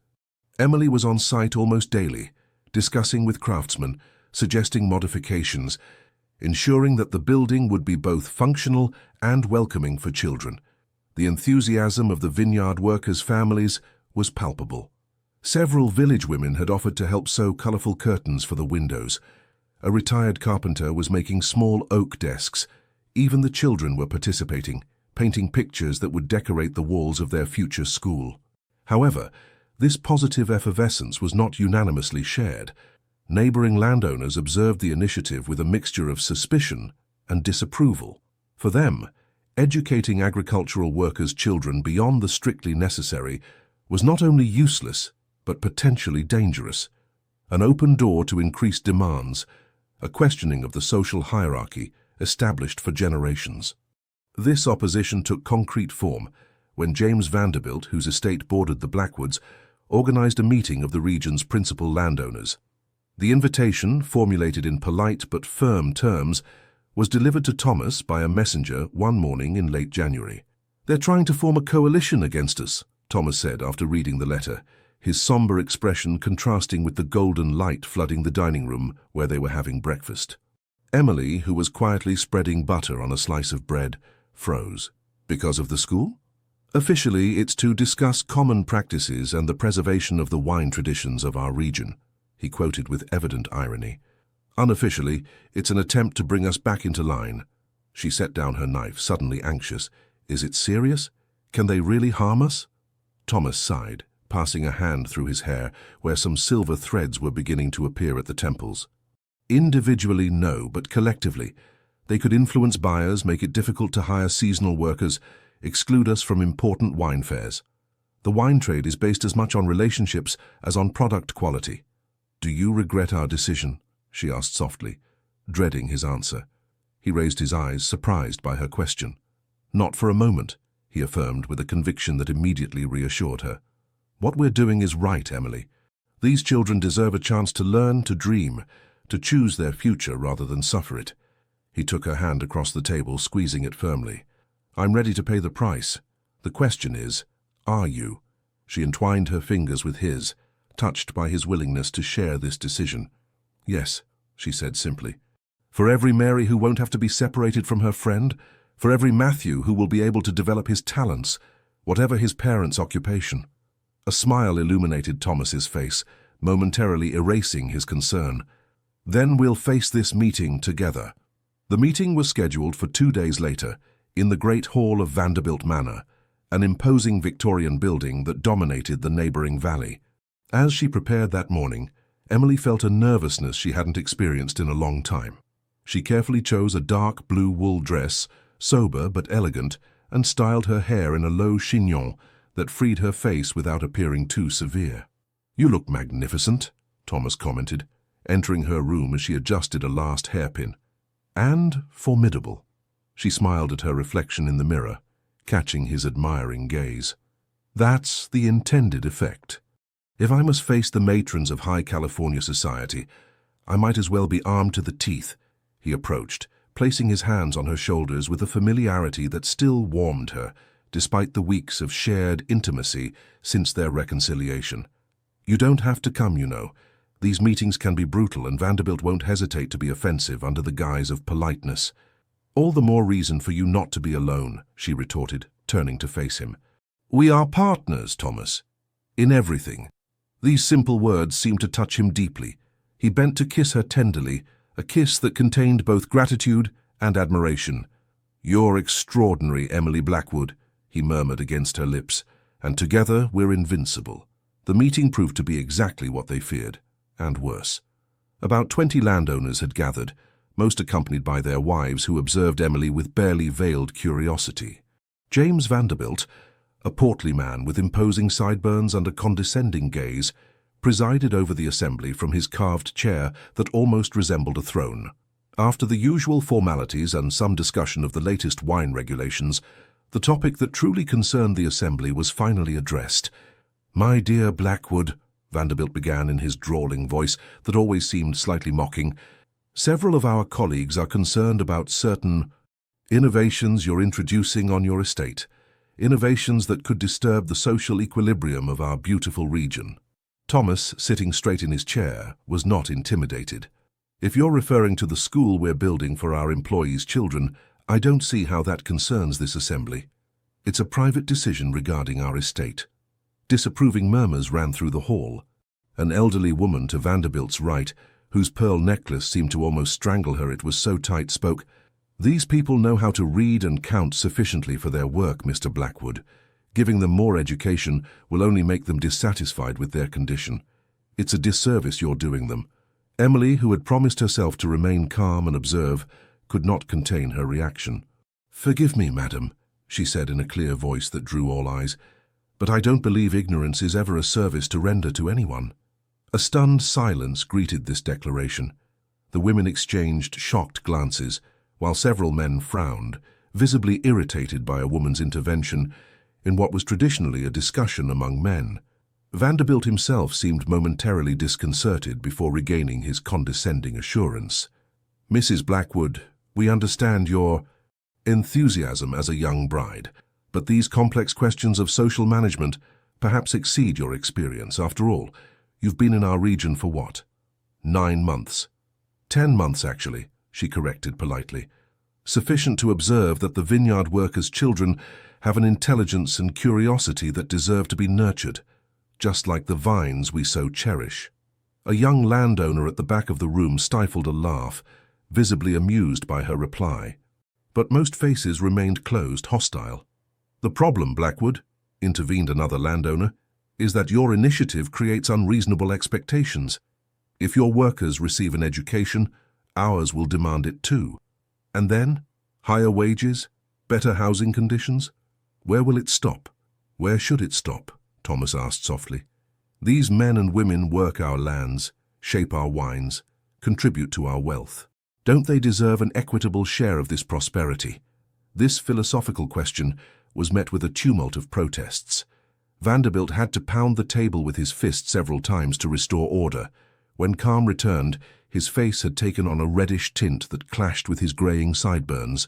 Emily was on site almost daily, discussing with craftsmen, suggesting modifications, ensuring that the building would be both functional and welcoming for children. The enthusiasm of the vineyard workers' families was palpable. Several village women had offered to help sew colorful curtains for the windows. A retired carpenter was making small oak desks. Even the children were participating, painting pictures that would decorate the walls of their future school. However, this positive effervescence was not unanimously shared. Neighboring landowners observed the initiative with a mixture of suspicion and disapproval. For them, educating agricultural workers' children beyond the strictly necessary was not only useless, but potentially dangerous. An open door to increased demands, a questioning of the social hierarchy established for generations. This opposition took concrete form when James Vanderbilt, whose estate bordered the Blackwoods, organized a meeting of the region's principal landowners. The invitation, formulated in polite but firm terms, was delivered to Thomas by a messenger one morning in late January. "They're trying to form a coalition against us," Thomas said after reading the letter, his somber expression contrasting with the golden light flooding the dining room where they were having breakfast. Emily, who was quietly spreading butter on a slice of bread, froze. "Because of the school?" "Officially, it's to discuss common practices and the preservation of the wine traditions of our region," he quoted with evident irony. "Unofficially, it's an attempt to bring us back into line." She set down her knife, suddenly anxious. "Is it serious? Can they really harm us?" Thomas sighed, passing a hand through his hair, where some silver threads were beginning to appear at the temples. "Individually, no, but collectively. They could influence buyers, make it difficult to hire seasonal workers, exclude us from important wine fairs. The wine trade is based as much on relationships as on product quality." "Do you regret our decision?" she asked softly, dreading his answer. He raised his eyes, surprised by her question. "Not for a moment," he affirmed with a conviction that immediately reassured her. "What we're doing is right, Emily. These children deserve a chance to learn, to dream, to choose their future rather than suffer it." He took her hand across the table, squeezing it firmly. "I'm ready to pay the price. The question is, are you?" She entwined her fingers with his, touched by his willingness to share this decision. "Yes," she said simply. "For every Mary who won't have to be separated from her friend, for every Matthew who will be able to develop his talents, whatever his parents' occupation." A smile illuminated Thomas's face, momentarily erasing his concern. "Then we'll face this meeting together." The meeting was scheduled for 2 days later, in the Great Hall of Vanderbilt Manor, an imposing Victorian building that dominated the neighboring valley. As she prepared that morning, Emily felt a nervousness she hadn't experienced in a long time. She carefully chose a dark blue wool dress, sober but elegant, and styled her hair in a low chignon that freed her face without appearing too severe. "You look magnificent," Thomas commented, entering her room as she adjusted a last hairpin. "And formidable." She smiled at her reflection in the mirror, catching his admiring gaze. "That's the intended effect. If I must face the matrons of high California society, I might as well be armed to the teeth." He approached, placing his hands on her shoulders with a familiarity that still warmed her, despite the weeks of shared intimacy since their reconciliation. "You don't have to come, you know. These meetings can be brutal, and Vanderbilt won't hesitate to be offensive under the guise of politeness." "All the more reason for you not to be alone," she retorted, turning to face him. "We are partners, Thomas. In everything." These simple words seemed to touch him deeply. He bent to kiss her tenderly, a kiss that contained both gratitude and admiration. "You're extraordinary, Emily Blackwood," he murmured against her lips, "and together we're invincible." The meeting proved to be exactly what they feared, and worse. About 20 landowners had gathered, most accompanied by their wives, who observed Emily with barely veiled curiosity. James Vanderbilt, a portly man with imposing sideburns and a condescending gaze, presided over the assembly from his carved chair that almost resembled a throne. After the usual formalities and some discussion of the latest wine regulations, the topic that truly concerned the assembly was finally addressed. "My dear Blackwood," Vanderbilt began in his drawling voice that always seemed slightly mocking, "several of our colleagues are concerned about certain innovations you're introducing on your estate, innovations that could disturb the social equilibrium of our beautiful region." Thomas, sitting straight in his chair, was not intimidated. "If you're referring to the school we're building for our employees' children, I don't see how that concerns this assembly. It's a private decision regarding our estate." Disapproving murmurs ran through the hall. An elderly woman to Vanderbilt's right, whose pearl necklace seemed to almost strangle her, it was so tight, spoke. "These people know how to read and count sufficiently for their work, Mr. Blackwood. Giving them more education will only make them dissatisfied with their condition. It's a disservice you're doing them." Emily, who had promised herself to remain calm and observe, could not contain her reaction. "Forgive me, madam," she said in a clear voice that drew all eyes, "but I don't believe ignorance is ever a service to render to anyone." A stunned silence greeted this declaration. The women exchanged shocked glances, while several men frowned, visibly irritated by a woman's intervention in what was traditionally a discussion among men. Vanderbilt himself seemed momentarily disconcerted before regaining his condescending assurance. "Mrs. Blackwood, we understand your enthusiasm as a young bride, but these complex questions of social management perhaps exceed your experience. After all, you've been in our region for what? 9 months. 10 months, actually," she corrected politely. "Sufficient to observe that the vineyard workers' children have an intelligence and curiosity that deserve to be nurtured, just like the vines we so cherish." A young landowner at the back of the room stifled a laugh, visibly amused by her reply. But most faces remained closed, hostile. "The problem, Blackwood," intervened another landowner, "is that your initiative creates unreasonable expectations. If your workers receive an education, ours will demand it too. And then, higher wages, better housing conditions? Where will it stop? Where should it stop?" Thomas asked softly. "These men and women work our lands, shape our wines, contribute to our wealth. Don't they deserve an equitable share of this prosperity?" This philosophical question was met with a tumult of protests. Vanderbilt had to pound the table with his fist several times to restore order. When calm returned, his face had taken on a reddish tint that clashed with his graying sideburns.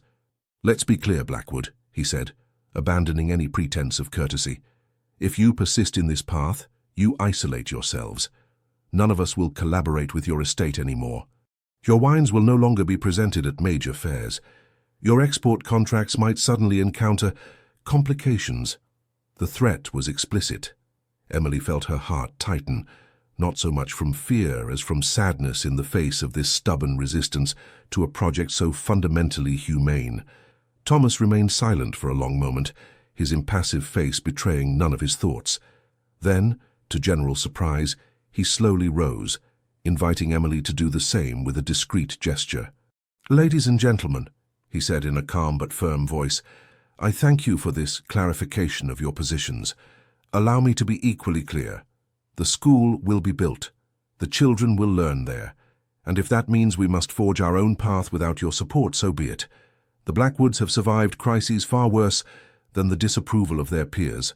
"Let's be clear, Blackwood," he said, abandoning any pretense of courtesy. "If you persist in this path, you isolate yourselves. None of us will collaborate with your estate anymore. Your wines will no longer be presented at major fairs. Your export contracts might suddenly encounter complications." The threat was explicit. Emily felt her heart tighten, not so much from fear as from sadness in the face of this stubborn resistance to a project so fundamentally humane. Thomas remained silent for a long moment, his impassive face betraying none of his thoughts. Then, to general surprise, he slowly rose, inviting Emily to do the same with a discreet gesture. "Ladies and gentlemen," he said in a calm but firm voice, "I thank you for this clarification of your positions. Allow me to be equally clear. The school will be built. The children will learn there. And if that means we must forge our own path without your support, so be it. The Blackwoods have survived crises far worse than the disapproval of their peers."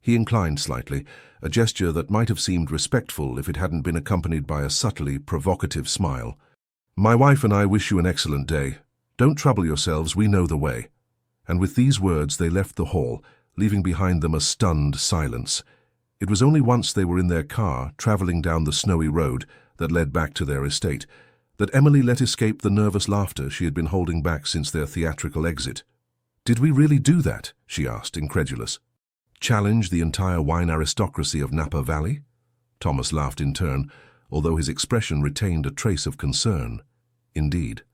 He inclined slightly, a gesture that might have seemed respectful if it hadn't been accompanied by a subtly provocative smile. "My wife and I wish you an excellent day. Don't trouble yourselves, we know the way." And with these words they left the hall, leaving behind them a stunned silence. It was only once they were in their car, traveling down the snowy road that led back to their estate, that Emily let escape the nervous laughter she had been holding back since their theatrical exit. "Did we really do that?" she asked, incredulous. "Challenge the entire wine aristocracy of Napa Valley?" Thomas laughed in turn, although his expression retained a trace of concern. "Indeed.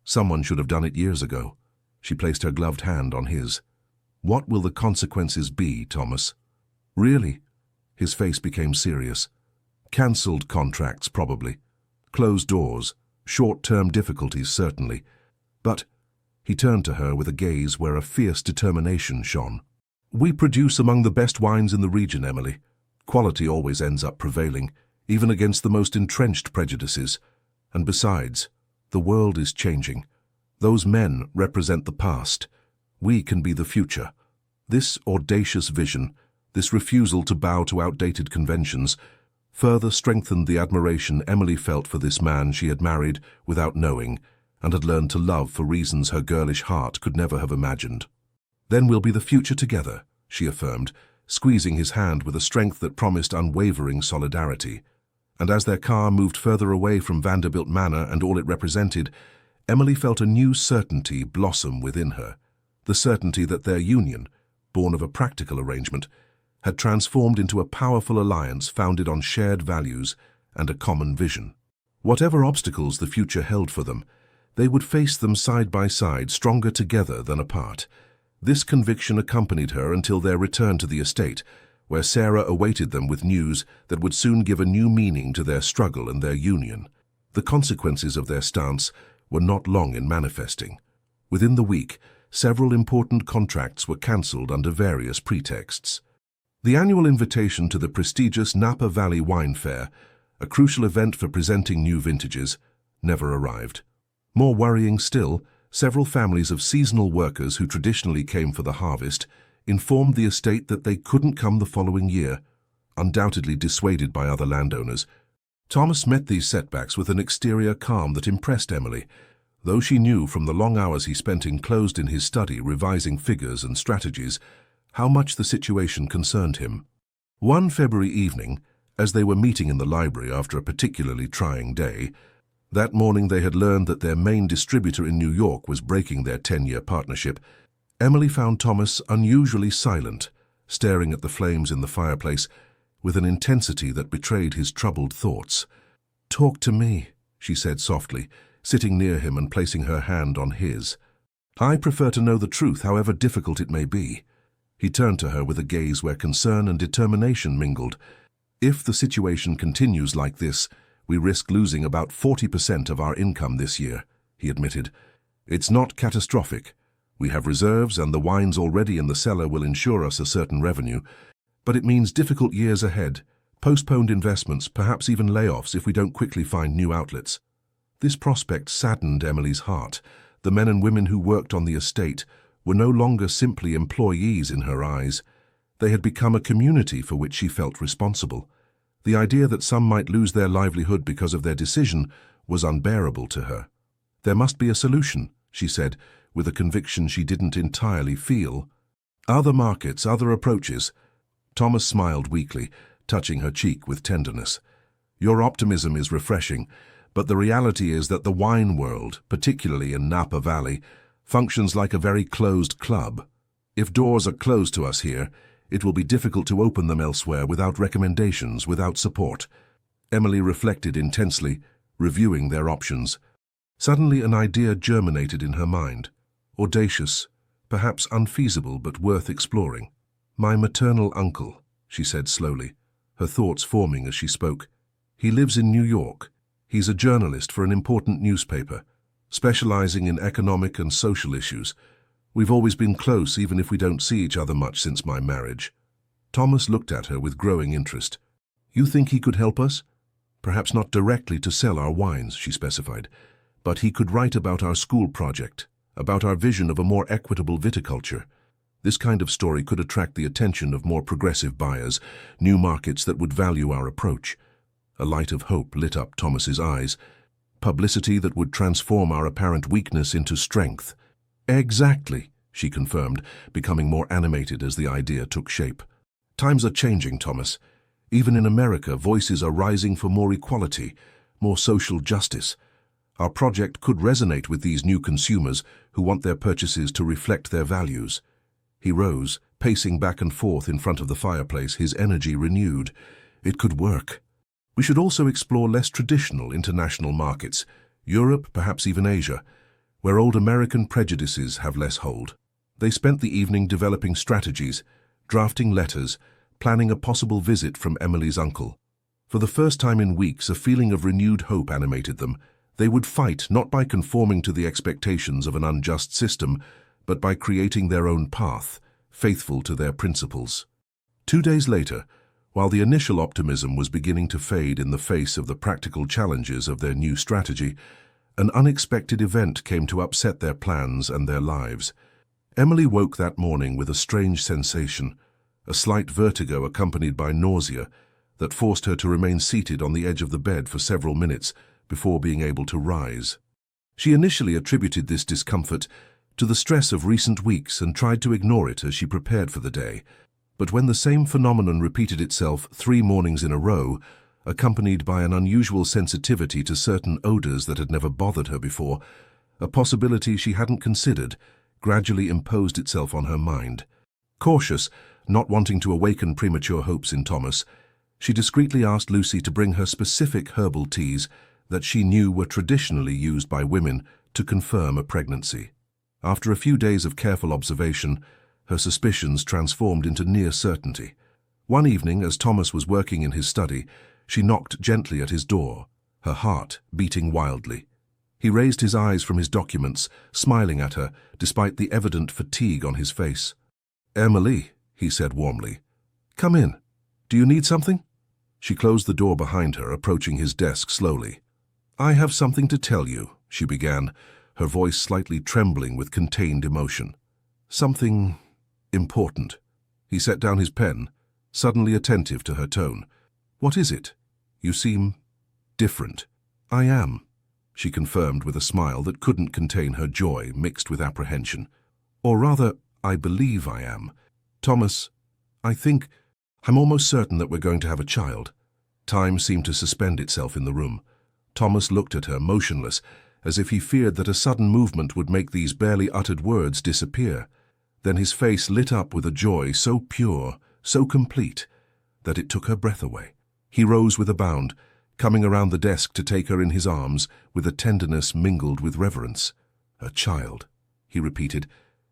Someone should have done it years ago." She placed her gloved hand on his. "What will the consequences be, Thomas?" "Really?" His face became serious. "Cancelled contracts, probably. Closed doors. Short-term difficulties, certainly. But," he turned to her with a gaze where a fierce determination shone, "we produce among the best wines in the region, Emily. Quality always ends up prevailing, even against the most entrenched prejudices. And besides, the world is changing. Those men represent the past. We can be the future." This audacious vision, this refusal to bow to outdated conventions, further strengthened the admiration Emily felt for this man she had married without knowing and had learned to love for reasons her girlish heart could never have imagined. "Then we'll be the future together," she affirmed, squeezing his hand with a strength that promised unwavering solidarity. And as their car moved further away from Vanderbilt Manor and all it represented, Emily felt a new certainty blossom within her, the certainty that their union, born of a practical arrangement, had transformed into a powerful alliance founded on shared values and a common vision. Whatever obstacles the future held for them, they would face them side by side, stronger together than apart. This conviction accompanied her until their return to the estate, where Sarah awaited them with news that would soon give a new meaning to their struggle and their union. The consequences of their stance were not long in manifesting. Within the week, several important contracts were cancelled under various pretexts. The annual invitation to the prestigious Napa Valley Wine Fair, a crucial event for presenting new vintages, never arrived. More worrying still, several families of seasonal workers who traditionally came for the harvest informed the estate that they couldn't come the following year, undoubtedly dissuaded by other landowners. Thomas met these setbacks with an exterior calm that impressed Emily, though she knew from the long hours he spent enclosed in his study revising figures and strategies how much the situation concerned him. One February evening, as they were meeting in the library after a particularly trying day, that morning they had learned that their main distributor in New York was breaking their 10-year partnership, Emily found Thomas unusually silent, staring at the flames in the fireplace with an intensity that betrayed his troubled thoughts. "Talk to me," she said softly, sitting near him and placing her hand on his. "I prefer to know the truth, however difficult it may be." He turned to her with a gaze where concern and determination mingled. "If the situation continues like this, we risk losing about 40% of our income this year," he admitted. "It's not catastrophic. We have reserves and the wines already in the cellar will ensure us a certain revenue, but it means difficult years ahead, postponed investments, perhaps even layoffs if we don't quickly find new outlets." This prospect saddened Emily's heart. The men and women who worked on the estate were no longer simply employees in her eyes. They had become a community for which she felt responsible. The idea that some might lose their livelihood because of their decision was unbearable to her. "There must be a solution," she said, with a conviction she didn't entirely feel. "Other markets, other approaches." Thomas smiled weakly, touching her cheek with tenderness. "Your optimism is refreshing, but the reality is that the wine world, particularly in Napa Valley, functions like a very closed club. If doors are closed to us here, it will be difficult to open them elsewhere without recommendations, without support." Emily reflected intensely, reviewing their options. Suddenly an idea germinated in her mind. Audacious, perhaps unfeasible, but worth exploring. "My maternal uncle," she said slowly, her thoughts forming as she spoke. "He lives in New York. He's a journalist for an important newspaper, specializing in economic and social issues. We've always been close, even if we don't see each other much since my marriage." Thomas looked at her with growing interest. "You think he could help us?" "Perhaps not directly to sell our wines," she specified, "but he could write about our school project, about our vision of a more equitable viticulture. This kind of story could attract the attention of more progressive buyers, new markets that would value our approach." A light of hope lit up Thomas's eyes. "Publicity that would transform our apparent weakness into strength." "Exactly," she confirmed, becoming more animated as the idea took shape. "Times are changing, Thomas. Even in America, voices are rising for more equality, more social justice. Our project could resonate with these new consumers who want their purchases to reflect their values." He rose, pacing back and forth in front of the fireplace, his energy renewed. "It could work. We should also explore less traditional international markets, Europe, perhaps even Asia, where old American prejudices have less hold." They spent the evening developing strategies, drafting letters, planning a possible visit from Emily's uncle. For the first time in weeks, a feeling of renewed hope animated them. They would fight not by conforming to the expectations of an unjust system, but by creating their own path, faithful to their principles. 2 days later, while the initial optimism was beginning to fade in the face of the practical challenges of their new strategy, an unexpected event came to upset their plans and their lives. Emily woke that morning with a strange sensation, a slight vertigo accompanied by nausea that forced her to remain seated on the edge of the bed for several minutes before being able to rise. She initially attributed this discomfort to the stress of recent weeks and tried to ignore it as she prepared for the day. But when the same phenomenon repeated itself 3 mornings in a row, accompanied by an unusual sensitivity to certain odors that had never bothered her before, a possibility she hadn't considered gradually imposed itself on her mind. Cautious, not wanting to awaken premature hopes in Thomas, she discreetly asked Lucy to bring her specific herbal teas that she knew were traditionally used by women to confirm a pregnancy. After a few days of careful observation, her suspicions transformed into near certainty. One evening, as Thomas was working in his study, she knocked gently at his door, her heart beating wildly. He raised his eyes from his documents, smiling at her, despite the evident fatigue on his face. "Emily," he said warmly. "Come in. Do you need something?" She closed the door behind her, approaching his desk slowly. "I have something to tell you," she began, her voice slightly trembling with contained emotion. "Something important." He set down his pen, suddenly attentive to her tone. "What is it? You seem different." "I am," she confirmed with a smile that couldn't contain her joy mixed with apprehension. "Or rather, I believe I am. Thomas, I'm almost certain that we're going to have a child." Time seemed to suspend itself in the room. Thomas looked at her, motionless, as if he feared that a sudden movement would make these barely uttered words disappear. Then his face lit up with a joy so pure, so complete, that it took her breath away. He rose with a bound, coming around the desk to take her in his arms with a tenderness mingled with reverence. "A child," he repeated,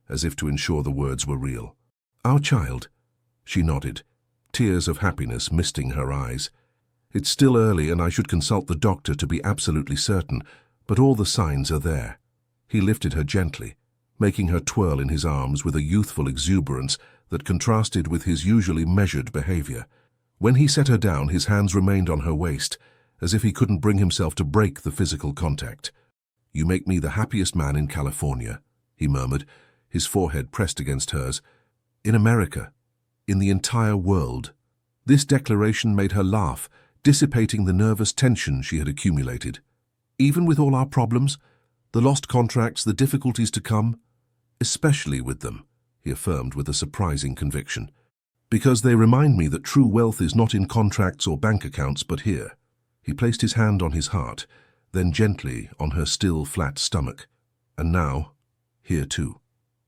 as if to ensure the words were real. "Our child." She nodded, tears of happiness misting her eyes. "It's still early and I should consult the doctor to be absolutely certain, but all the signs are there." He lifted her gently, making her twirl in his arms with a youthful exuberance that contrasted with his usually measured behavior. When he set her down, his hands remained on her waist, as if he couldn't bring himself to break the physical contact. "You make me the happiest man in California," he murmured, his forehead pressed against hers. "In America, in the entire world." This declaration made her laugh, dissipating the nervous tension she had accumulated. "Even with all our problems, the lost contracts, the difficulties to come?" "Especially with them," he affirmed with a surprising conviction. "Because they remind me that true wealth is not in contracts or bank accounts, but here." He placed his hand on his heart, then gently on her still flat stomach. "And now, here too."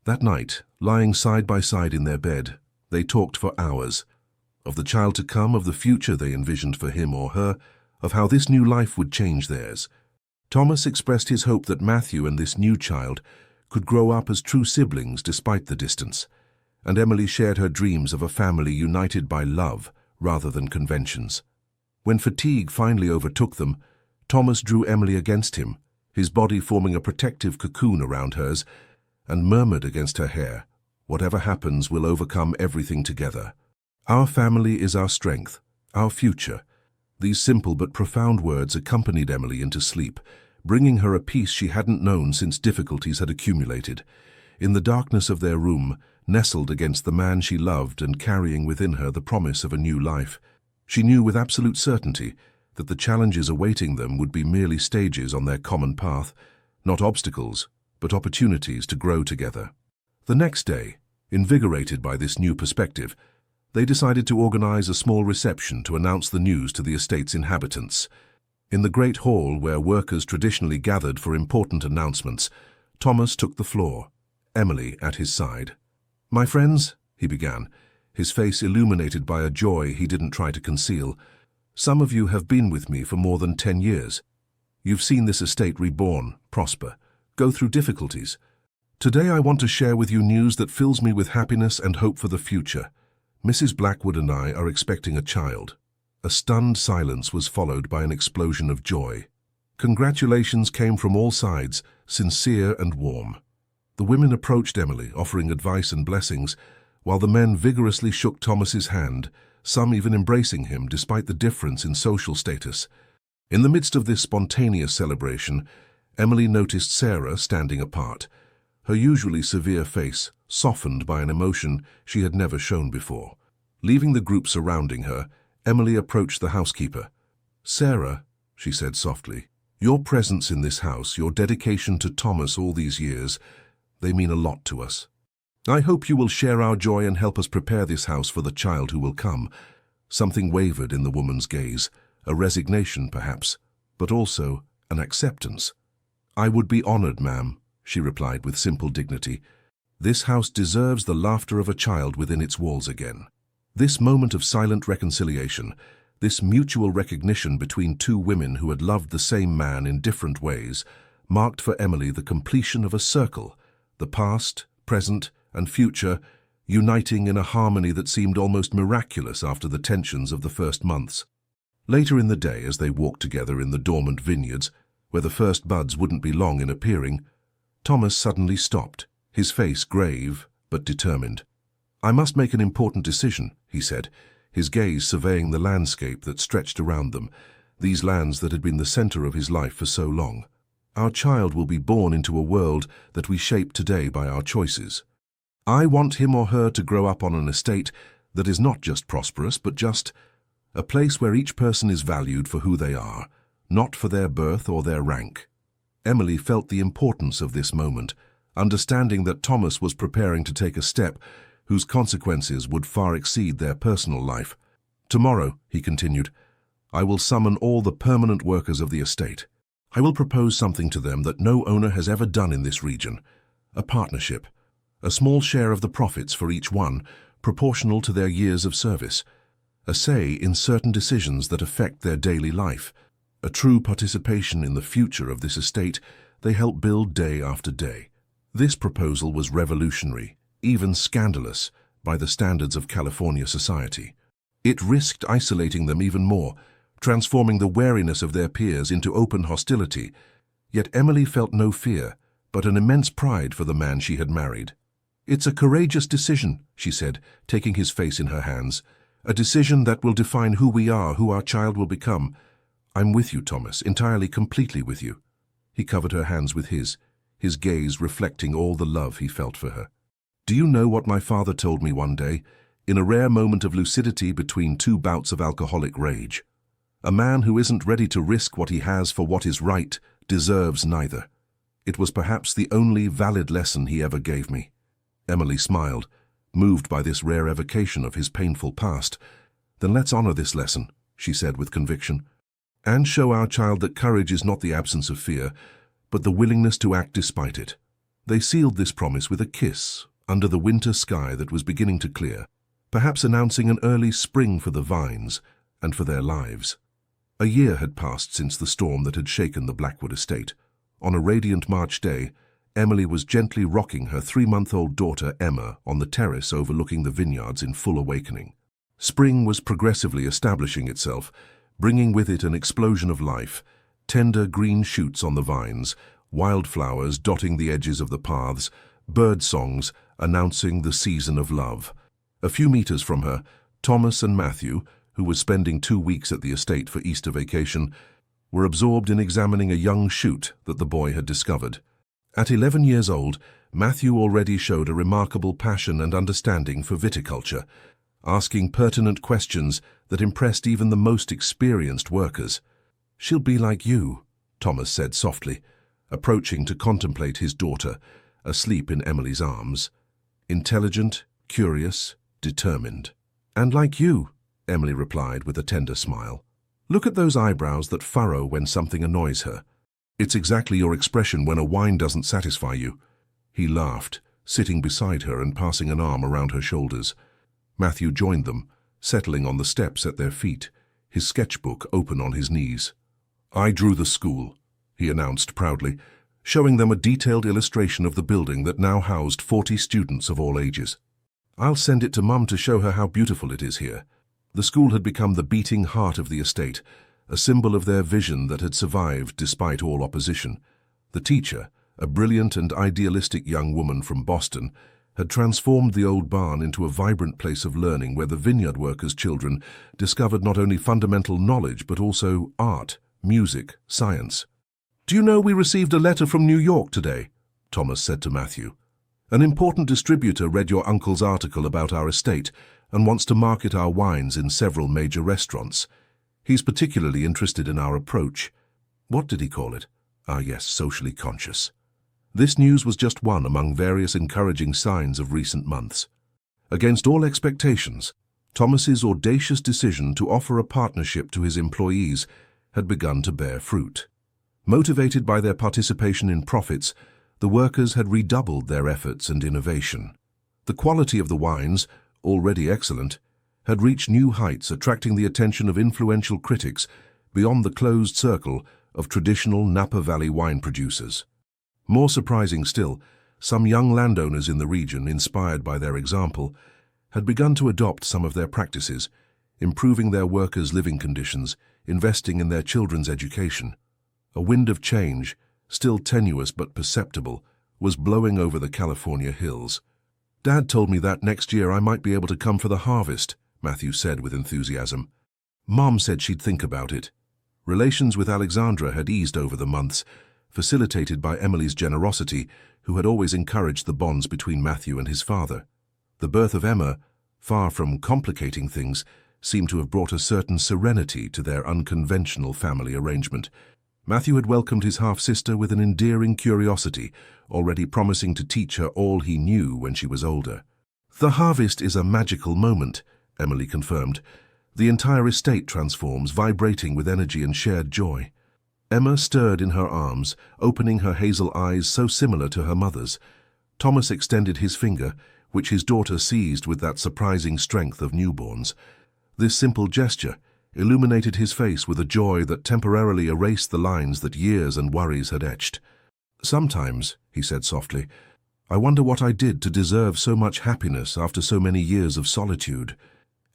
That night, lying side by side in their bed, they talked for hours. Of the child to come, of the future they envisioned for him or her, of how this new life would change theirs. Thomas expressed his hope that Matthew and this new child could grow up as true siblings despite the distance, and Emily shared her dreams of a family united by love rather than conventions. When fatigue finally overtook them, Thomas drew Emily against him, his body forming a protective cocoon around hers, and murmured against her hair, "Whatever happens, we'll overcome everything together. Our family is our strength, our future." These simple but profound words accompanied Emily into sleep, bringing her a peace she hadn't known since difficulties had accumulated. In the darkness of their room, nestled against the man she loved and carrying within her the promise of a new life, she knew with absolute certainty that the challenges awaiting them would be merely stages on their common path, not obstacles, but opportunities to grow together. The next day, invigorated by this new perspective, they decided to organize a small reception to announce the news to the estate's inhabitants. In the great hall where workers traditionally gathered for important announcements, Thomas took the floor, Emily at his side. "My friends," he began, his face illuminated by a joy he didn't try to conceal, "some of you have been with me for more than 10 years. You've seen this estate reborn, prosper, go through difficulties. Today I want to share with you news that fills me with happiness and hope for the future. Mrs. Blackwood and I are expecting a child." A stunned silence was followed by an explosion of joy. Congratulations came from all sides, sincere and warm. The women approached Emily, offering advice and blessings, while the men vigorously shook Thomas's hand, some even embracing him despite the difference in social status. In the midst of this spontaneous celebration, Emily noticed Sarah standing apart, her usually severe face softened by an emotion she had never shown before. Leaving the group surrounding her, Emily approached the housekeeper. "Sarah," she said softly, "your presence in this house, your dedication to Thomas all these years, they mean a lot to us. I hope you will share our joy and help us prepare this house for the child who will come." Something wavered in the woman's gaze, a resignation perhaps, but also an acceptance. "I would be honored, ma'am," she replied with simple dignity. "This house deserves the laughter of a child within its walls again." This moment of silent reconciliation, This mutual recognition between two women who had loved the same man in different ways marked for Emily the completion of a circle, the past, present, and future uniting in a harmony that seemed almost miraculous after the tensions of the first months. Later in the day, as they walked together in the dormant vineyards, where the first buds wouldn't be long in appearing, Thomas suddenly stopped, his face grave but determined. "I must make an important decision," he said, his gaze surveying the landscape that stretched around them, these lands that had been the center of his life for so long. "Our child will be born into a world that we shape today by our choices. I want him or her to grow up on an estate that is not just prosperous, but just a place where each person is valued for who they are, not for their birth or their rank." Emily felt the importance of this moment, understanding that Thomas was preparing to take a step whose consequences would far exceed their personal life. "Tomorrow," he continued, "I will summon all the permanent workers of the estate. I will propose something to them that no owner has ever done in this region, a partnership, a small share of the profits for each one, proportional to their years of service, a say in certain decisions that affect their daily life, a true participation in the future of this estate they help build day after day." This proposal was revolutionary, even scandalous by the standards of California society. It risked isolating them even more, transforming the wariness of their peers into open hostility. Yet Emily felt no fear, but an immense pride for the man she had married. "It's a courageous decision," she said, taking his face in her hands. "A decision that will define who we are, who our child will become. I'm with you, Thomas, entirely, completely with you." He covered her hands with his gaze reflecting all the love he felt for her. "Do you know what my father told me one day, in a rare moment of lucidity between two bouts of alcoholic rage? A man who isn't ready to risk what he has for what is right deserves neither. It was perhaps the only valid lesson he ever gave me." Emily smiled, moved by this rare evocation of his painful past. "Then let's honor this lesson," she said with conviction, "and show our child that courage is not the absence of fear, but the willingness to act despite it." They sealed this promise with a kiss under the winter sky that was beginning to clear, perhaps announcing an early spring for the vines and for their lives. A year had passed since the storm that had shaken the Blackwood estate. On a radiant March day, Emily was gently rocking her 3-month-old daughter Emma on the terrace overlooking the vineyards in full awakening. Spring was progressively establishing itself, bringing with it an explosion of life, tender green shoots on the vines, wildflowers dotting the edges of the paths, bird songs announcing the season of love. A few meters from her, Thomas and Matthew, who was spending 2 weeks at the estate for Easter vacation, were absorbed in examining a young shoot that the boy had discovered. At 11 years old, Matthew already showed a remarkable passion and understanding for viticulture, asking pertinent questions that impressed even the most experienced workers. "She'll be like you," Thomas said softly, approaching to contemplate his daughter, asleep in Emily's arms. "Intelligent, curious, determined." "And like you," Emily replied with a tender smile. "Look at those eyebrows that furrow when something annoys her. It's exactly your expression when a wine doesn't satisfy you." He laughed, sitting beside her and passing an arm around her shoulders. Matthew joined them, settling on the steps at their feet, his sketchbook open on his knees. "I drew the school," he announced proudly, showing them a detailed illustration of the building that now housed 40 students of all ages. "I'll send it to Mum to show her how beautiful it is here." The school had become the beating heart of the estate, a symbol of their vision that had survived despite all opposition. The teacher, a brilliant and idealistic young woman from Boston, had transformed the old barn into a vibrant place of learning where the vineyard workers' children discovered not only fundamental knowledge but also art, music, science. "Do you know we received a letter from New York today?" Thomas said to Matthew. "An important distributor read your uncle's article about our estate and wants to market our wines in several major restaurants. He's particularly interested in our approach." What did he call it? Ah yes, socially conscious. This news was just one among various encouraging signs of recent months. Against all expectations, Thomas's audacious decision to offer a partnership to his employees had begun to bear fruit. Motivated by their participation in profits, the workers had redoubled their efforts and innovation. The quality of the wines, already excellent, had reached new heights, attracting the attention of influential critics beyond the closed circle of traditional Napa Valley wine producers. More surprising still, some young landowners in the region, inspired by their example, had begun to adopt some of their practices, improving their workers' living conditions, investing in their children's education. A wind of change, still tenuous but perceptible, was blowing over the California hills. "Dad told me that next year I might be able to come for the harvest," Matthew said with enthusiasm. "Mom said she'd think about it." Relations with Alexandra had eased over the months, facilitated by Emily's generosity, who had always encouraged the bonds between Matthew and his father. The birth of Emma, far from complicating things, seemed to have brought a certain serenity to their unconventional family arrangement. Matthew had welcomed his half-sister with an endearing curiosity, already promising to teach her all he knew when she was older. "The harvest is a magical moment," Emily confirmed. "The entire estate transforms, vibrating with energy and shared joy." Emma stirred in her arms, opening her hazel eyes so similar to her mother's. Thomas extended his finger, which his daughter seized with that surprising strength of newborns. This simple gesture illuminated his face with a joy that temporarily erased the lines that years and worries had etched. "Sometimes," he said softly, "I wonder what I did to deserve so much happiness after so many years of solitude."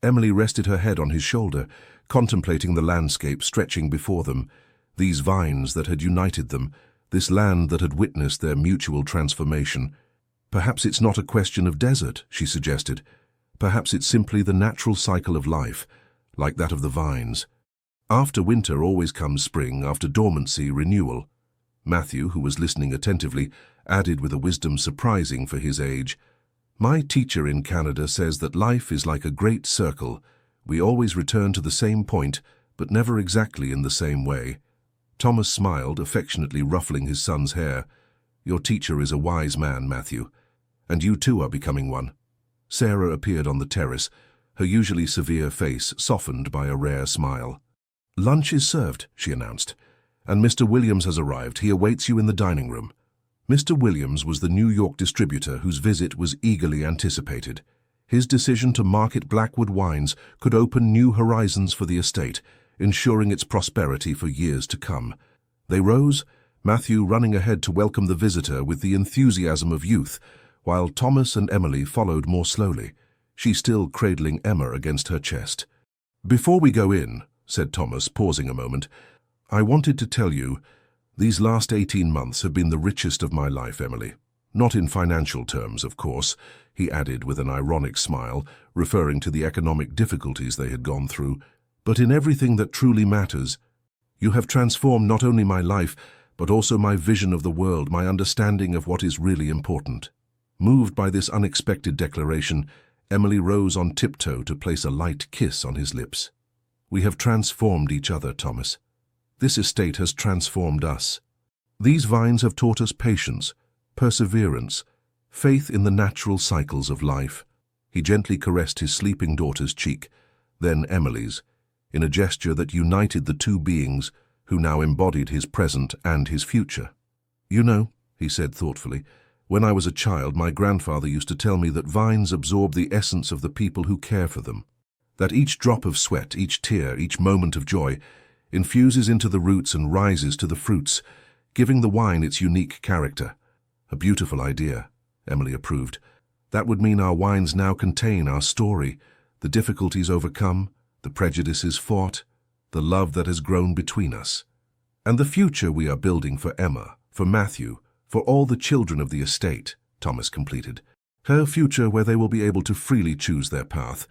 Emily rested her head on his shoulder, contemplating the landscape stretching before them, these vines that had united them, this land that had witnessed their mutual transformation. "Perhaps it's not a question of desert," she suggested. "Perhaps it's simply the natural cycle of life, like that of the vines. After winter always comes spring, after dormancy, renewal." Matthew, who was listening attentively, added with a wisdom surprising for his age, "My teacher in Canada says that life is like a great circle. We always return to the same point, but never exactly in the same way." Thomas smiled, affectionately ruffling his son's hair. "Your teacher is a wise man, Matthew, and you too are becoming one." Sarah appeared on the terrace, her usually severe face softened by a rare smile. "Lunch is served," she announced, "and Mr. Williams has arrived. He awaits you in the dining room." Mr. Williams was the New York distributor whose visit was eagerly anticipated. His decision to market Blackwood wines could open new horizons for the estate, ensuring its prosperity for years to come. They rose, Matthew running ahead to welcome the visitor with the enthusiasm of youth, while Thomas and Emily followed more slowly, she still cradling Emma against her chest. "Before we go in," said Thomas, pausing a moment, "I wanted to tell you, these last 18 months have been the richest of my life, Emily. Not in financial terms, of course," he added with an ironic smile, referring to the economic difficulties they had gone through, "but in everything that truly matters. You have transformed not only my life, but also my vision of the world, my understanding of what is really important." Moved by this unexpected declaration, Emily rose on tiptoe to place a light kiss on his lips. "We have transformed each other, Thomas. This estate has transformed us. These vines have taught us patience, perseverance, faith in the natural cycles of life." He gently caressed his sleeping daughter's cheek, then Emily's, in a gesture that united the two beings who now embodied his present and his future. "You know," he said thoughtfully, "when I was a child, my grandfather used to tell me that vines absorb the essence of the people who care for them, that each drop of sweat, each tear, each moment of joy infuses into the roots and rises to the fruits, giving the wine its unique character." "A beautiful idea," Emily approved. "That would mean our wines now contain our story, the difficulties overcome, the prejudices fought, the love that has grown between us. And the future we are building for Emma, for Matthew, for all the children of the estate," Thomas completed. "Her future where they will be able to freely choose their path,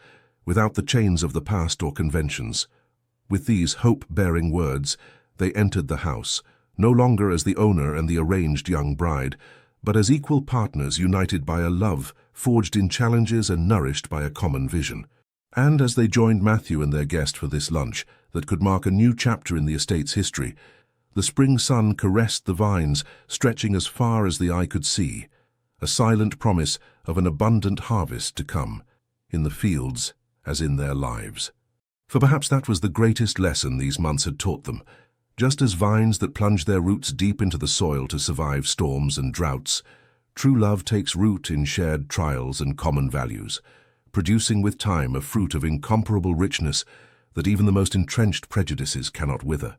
without the chains of the past or conventions." With these hope-bearing words, they entered the house, no longer as the owner and the arranged young bride, but as equal partners united by a love forged in challenges and nourished by a common vision. And as they joined Matthew and their guest for this lunch that could mark a new chapter in the estate's history, the spring sun caressed the vines, stretching as far as the eye could see, a silent promise of an abundant harvest to come, in the fields as in their lives. For perhaps that was the greatest lesson these months had taught them. Just as vines that plunge their roots deep into the soil to survive storms and droughts, true love takes root in shared trials and common values, producing with time a fruit of incomparable richness that even the most entrenched prejudices cannot wither.